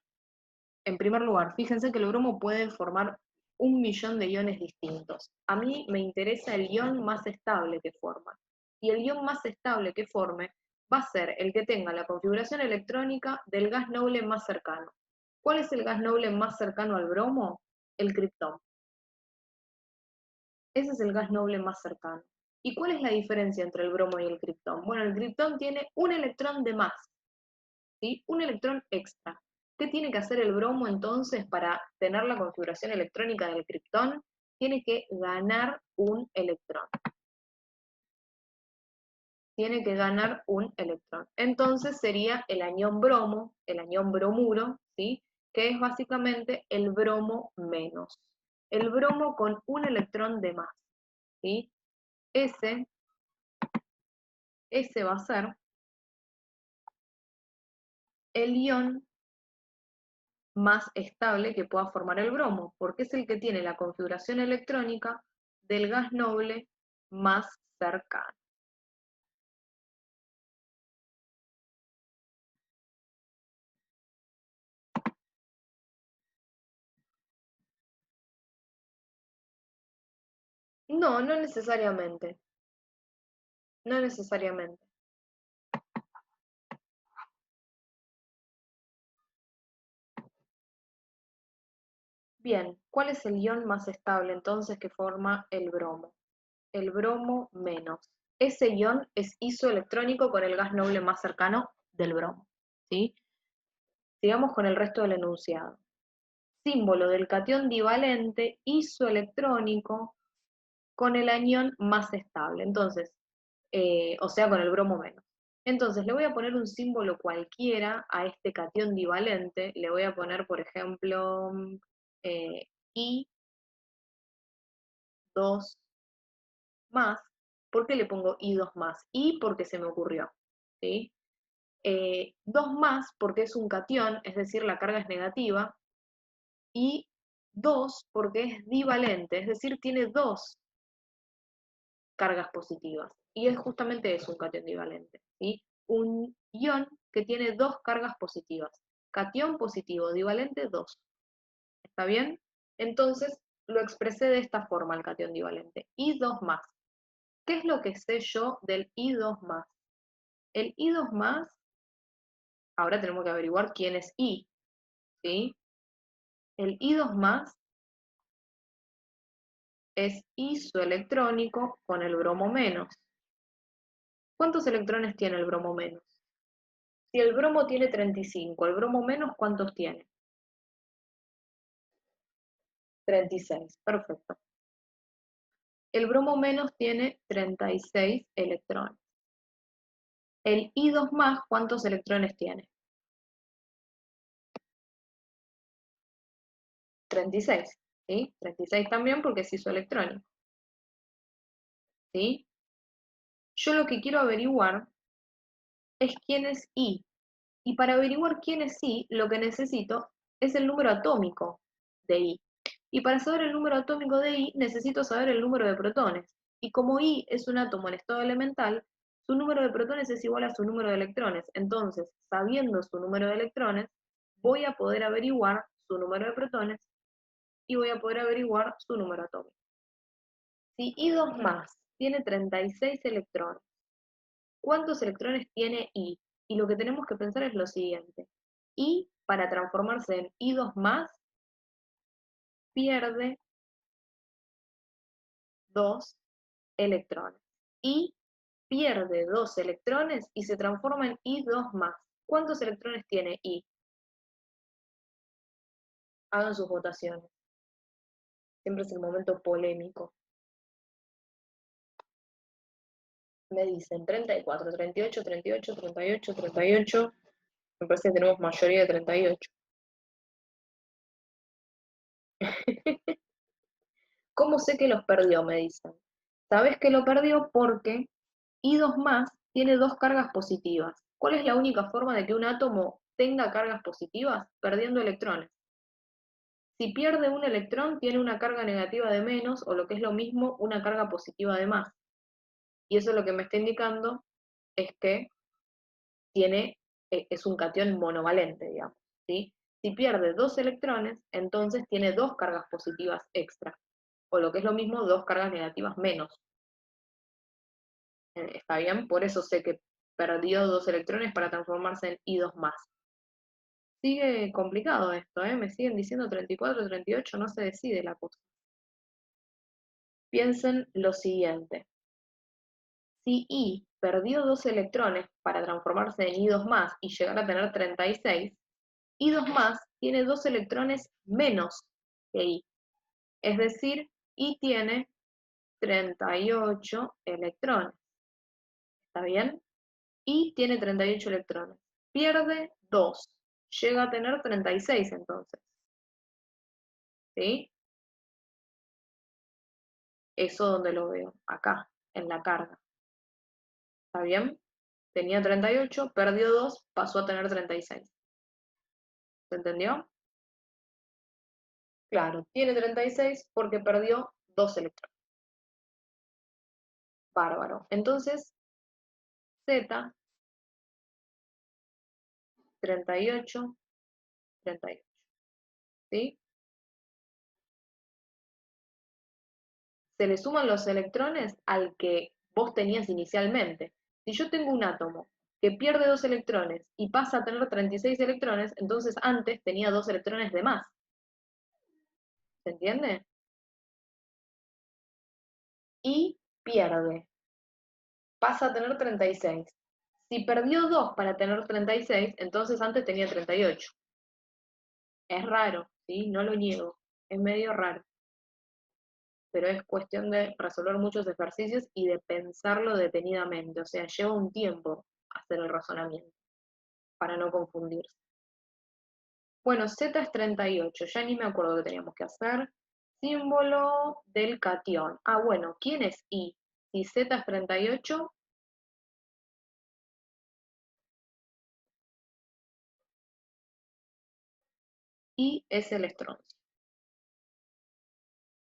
Speaker 1: En primer lugar, fíjense que el bromo puede formar 1.000.000 de iones distintos. A mí me interesa el ion más estable que forma. Y el ion más estable que forme va a ser el que tenga la configuración electrónica del gas noble más cercano. ¿Cuál es el gas noble más cercano al bromo? El criptón. Ese es el gas noble más cercano. ¿Y cuál es la diferencia entre el bromo y el criptón? Bueno, el criptón tiene un electrón de más, ¿sí? Un electrón extra. ¿Qué tiene que hacer el bromo entonces para tener la configuración electrónica del criptón? Tiene que ganar un electrón. Tiene que ganar un electrón. Entonces sería el anión bromo, el anión bromuro, ¿sí? Que es básicamente el bromo menos. El bromo con un electrón de más, ¿sí? Ese va a ser el ion más estable que pueda formar el bromo, porque es el que tiene la configuración electrónica del gas noble más cercano. No, no necesariamente. No necesariamente. Bien, ¿cuál es el ion más estable entonces que forma el bromo? El bromo menos. Ese ion es isoelectrónico con el gas noble más cercano del bromo, ¿sí? Sigamos con el resto del enunciado. Símbolo del catión divalente isoelectrónico con el anión más estable. Entonces, o sea, con el bromo menos. Entonces, le voy a poner un símbolo cualquiera a este catión divalente. Le voy a poner, por ejemplo, eh, I2 más. ¿Por qué le pongo I2 más? I porque se me ocurrió, ¿sí? 2 más porque es un catión, es decir, la carga es negativa. Y 2 porque es divalente, es decir, tiene dos cargas positivas. Y es justamente eso, un catión divalente, ¿sí? Un ion que tiene dos cargas positivas. Catión positivo, divalente 2. ¿Está bien? Entonces lo expresé de esta forma el catión divalente. I2 más. ¿Qué es lo que sé yo del I2 más? El I2 más, ahora tenemos que averiguar quién es I, ¿sí? El I2 más es isoelectrónico con el bromo menos. ¿Cuántos electrones tiene el bromo menos? Si el bromo tiene 35, el bromo menos, ¿cuántos tiene? 36, perfecto. El bromo menos tiene 36 electrones. El I2 más, ¿cuántos electrones tiene? 36, ¿sí? 36 también porque es isoelectrónico, ¿sí? Yo lo que quiero averiguar es quién es I. Y para averiguar quién es I, lo que necesito es el número atómico de I. Y para saber el número atómico de I, necesito saber el número de protones. Y como I es un átomo en estado elemental, su número de protones es igual a su número de electrones. Entonces, sabiendo su número de electrones, voy a poder averiguar su número de protones y voy a poder averiguar su número atómico. Si I2 más tiene 36 electrones, ¿cuántos electrones tiene I? Y lo que tenemos que pensar es lo siguiente. I, para transformarse en I2 más, pierde 2 electrones. I pierde 2 electrones y se transforma en I2 más. ¿Cuántos electrones tiene I? Hagan sus votaciones. Siempre es el momento polémico. Me dicen 34, 38, 38, 38, 38. Me parece que tenemos mayoría de 38. ¿Cómo sé que los perdió? Me dicen. Sabes que lo perdió porque I2 más tiene 2 cargas positivas. ¿Cuál es la única forma de que un átomo tenga cargas positivas? Perdiendo electrones. Si pierde un electrón, tiene una carga negativa de menos, o lo que es lo mismo, una carga positiva de más. Y eso lo que me está indicando es que es un catión monovalente, digamos, ¿sí? Si pierde 2 electrones, entonces tiene 2 cargas positivas extra, o lo que es lo mismo, 2 cargas negativas menos. ¿Está bien? Por eso sé que perdió 2 electrones para transformarse en I2 más. Sigue complicado esto, ¿eh? Me siguen diciendo 34, 38, no se decide la cosa. Piensen lo siguiente. Si I perdió 2 electrones para transformarse en I2 más y llegar a tener 36, I2 más tiene 2 electrones menos que I. Es decir, I tiene 38 electrones. ¿Está bien? I tiene 38 electrones. Pierde 2. Llega a tener 36 entonces. ¿Sí? Eso donde lo veo, acá, en la carga. ¿Está bien? Tenía 38, perdió 2, pasó a tener 36. ¿Se entendió? Claro, tiene 36 porque perdió 2 electrones. Bárbaro. Entonces, Z, 38, 38. ¿Sí? Se le suman los electrones al que vos tenías inicialmente. Si yo tengo un átomo que pierde 2 electrones y pasa a tener 36 electrones, entonces antes tenía 2 electrones de más. ¿Se entiende? Y pierde. Pasa a tener 36. Si perdió 2 para tener 36, entonces antes tenía 38. Es raro, ¿sí? No lo niego. Es medio raro. Pero es cuestión de resolver muchos ejercicios y de pensarlo detenidamente. O sea, lleva un tiempo hacer el razonamiento para no confundirse. Bueno, Z es 38, ya ni me acuerdo qué teníamos que hacer. Símbolo del catión. Ah, bueno, ¿quién es I? Si Z es 38, I es el estroncio.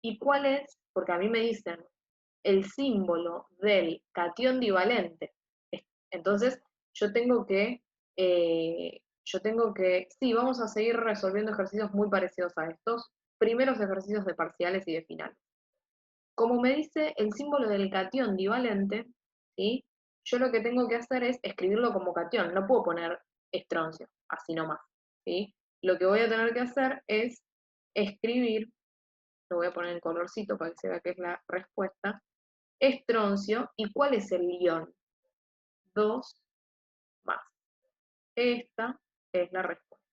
Speaker 1: ¿Y cuál es? Porque a mí me dicen el símbolo del catión divalente. Entonces, sí, vamos a seguir resolviendo ejercicios muy parecidos a estos, primeros ejercicios de parciales y de final. Como me dice el símbolo del catión divalente, ¿sí? Yo lo que tengo que hacer es escribirlo como catión, no puedo poner estroncio, así nomás, ¿sí? Lo que voy a tener que hacer es escribir, lo voy a poner en colorcito para que se vea que es la respuesta, estroncio, ¿y cuál es el ion? 2 más. Esta es la respuesta.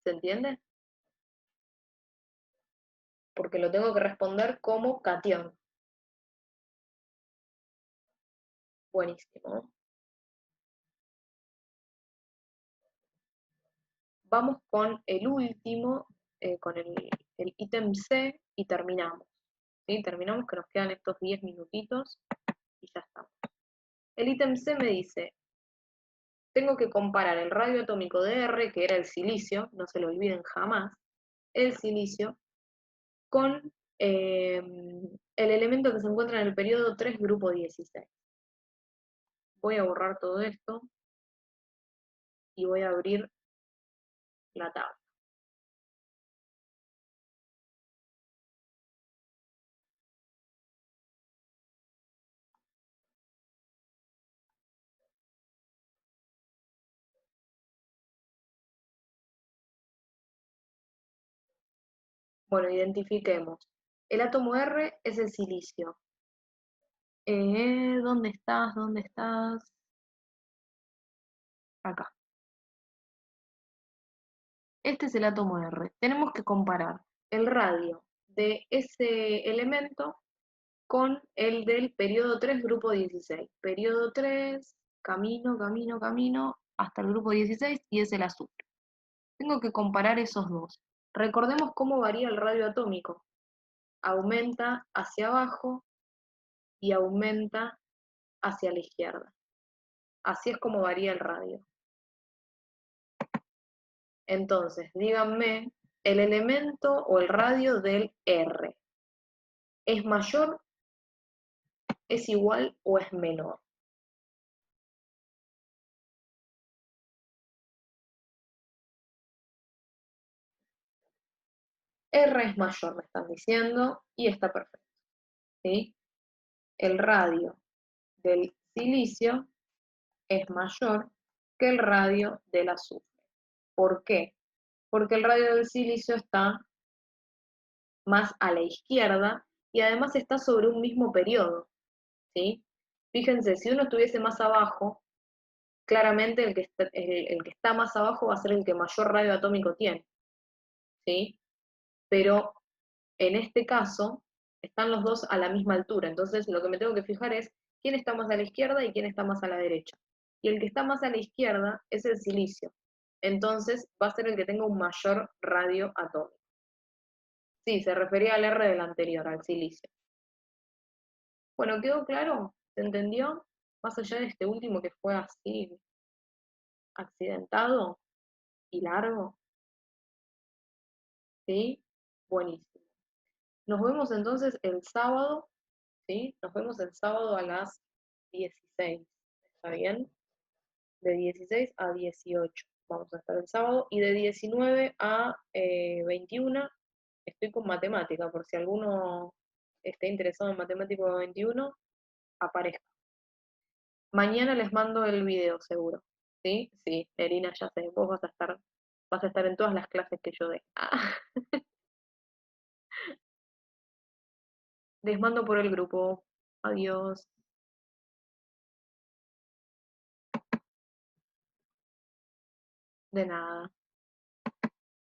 Speaker 1: ¿Se entiende? porque lo tengo que responder como cation. Buenísimo. Vamos con el último, con el ítem C y terminamos. ¿Sí? Terminamos, que nos quedan estos 10 minutitos y ya estamos. El ítem C me dice, tengo que comparar el radio atómico de R, que era el silicio, no se lo olviden jamás, el silicio, con el elemento que se encuentra en el periodo 3, grupo 16. Voy a borrar todo esto y voy a abrir la tabla. Bueno, identifiquemos. El átomo R es el silicio. ¿Dónde estás? ¿Dónde estás? Acá. Este es el átomo R. Tenemos que comparar el radio de ese elemento con el del periodo 3, grupo 16. Periodo 3, camino, camino, camino, hasta el grupo 16 y es el azul. Tengo que comparar esos dos. Recordemos cómo varía el radio atómico. Aumenta hacia abajo y aumenta hacia la izquierda. Así es como varía el radio. Entonces, díganme el elemento o el radio del R. ¿Es mayor, es igual o es menor? R es mayor, me están diciendo, y está perfecto. ¿Sí? El radio del silicio es mayor que el radio del azufre. ¿Por qué? Porque el radio del silicio está más a la izquierda y además está sobre un mismo periodo. ¿Sí? Fíjense, si uno estuviese más abajo, claramente el que está más abajo va a ser el que mayor radio atómico tiene. ¿Sí? Pero en este caso están los dos a la misma altura, entonces lo que me tengo que fijar es quién está más a la izquierda y quién está más a la derecha. Y el que está más a la izquierda es el silicio, entonces va a ser el que tenga un mayor radio atómico. Sí, se refería al R del anterior, al silicio. Bueno, ¿quedó claro? ¿Se entendió? Más allá de este último que fue así, accidentado y largo, ¿sí? Buenísimo. Nos vemos entonces el sábado, ¿sí? Nos vemos el sábado a las 16, ¿está bien? De 16 a 18 vamos a estar el sábado, y de 19 a 21 estoy con matemática, por si alguno esté interesado en matemático 21, aparezca. Mañana les mando el video seguro, ¿sí? Sí, Nerina, ya sé, vos vas a estar en todas las clases que yo dé. Ah, les mando por el grupo. Adiós. De nada.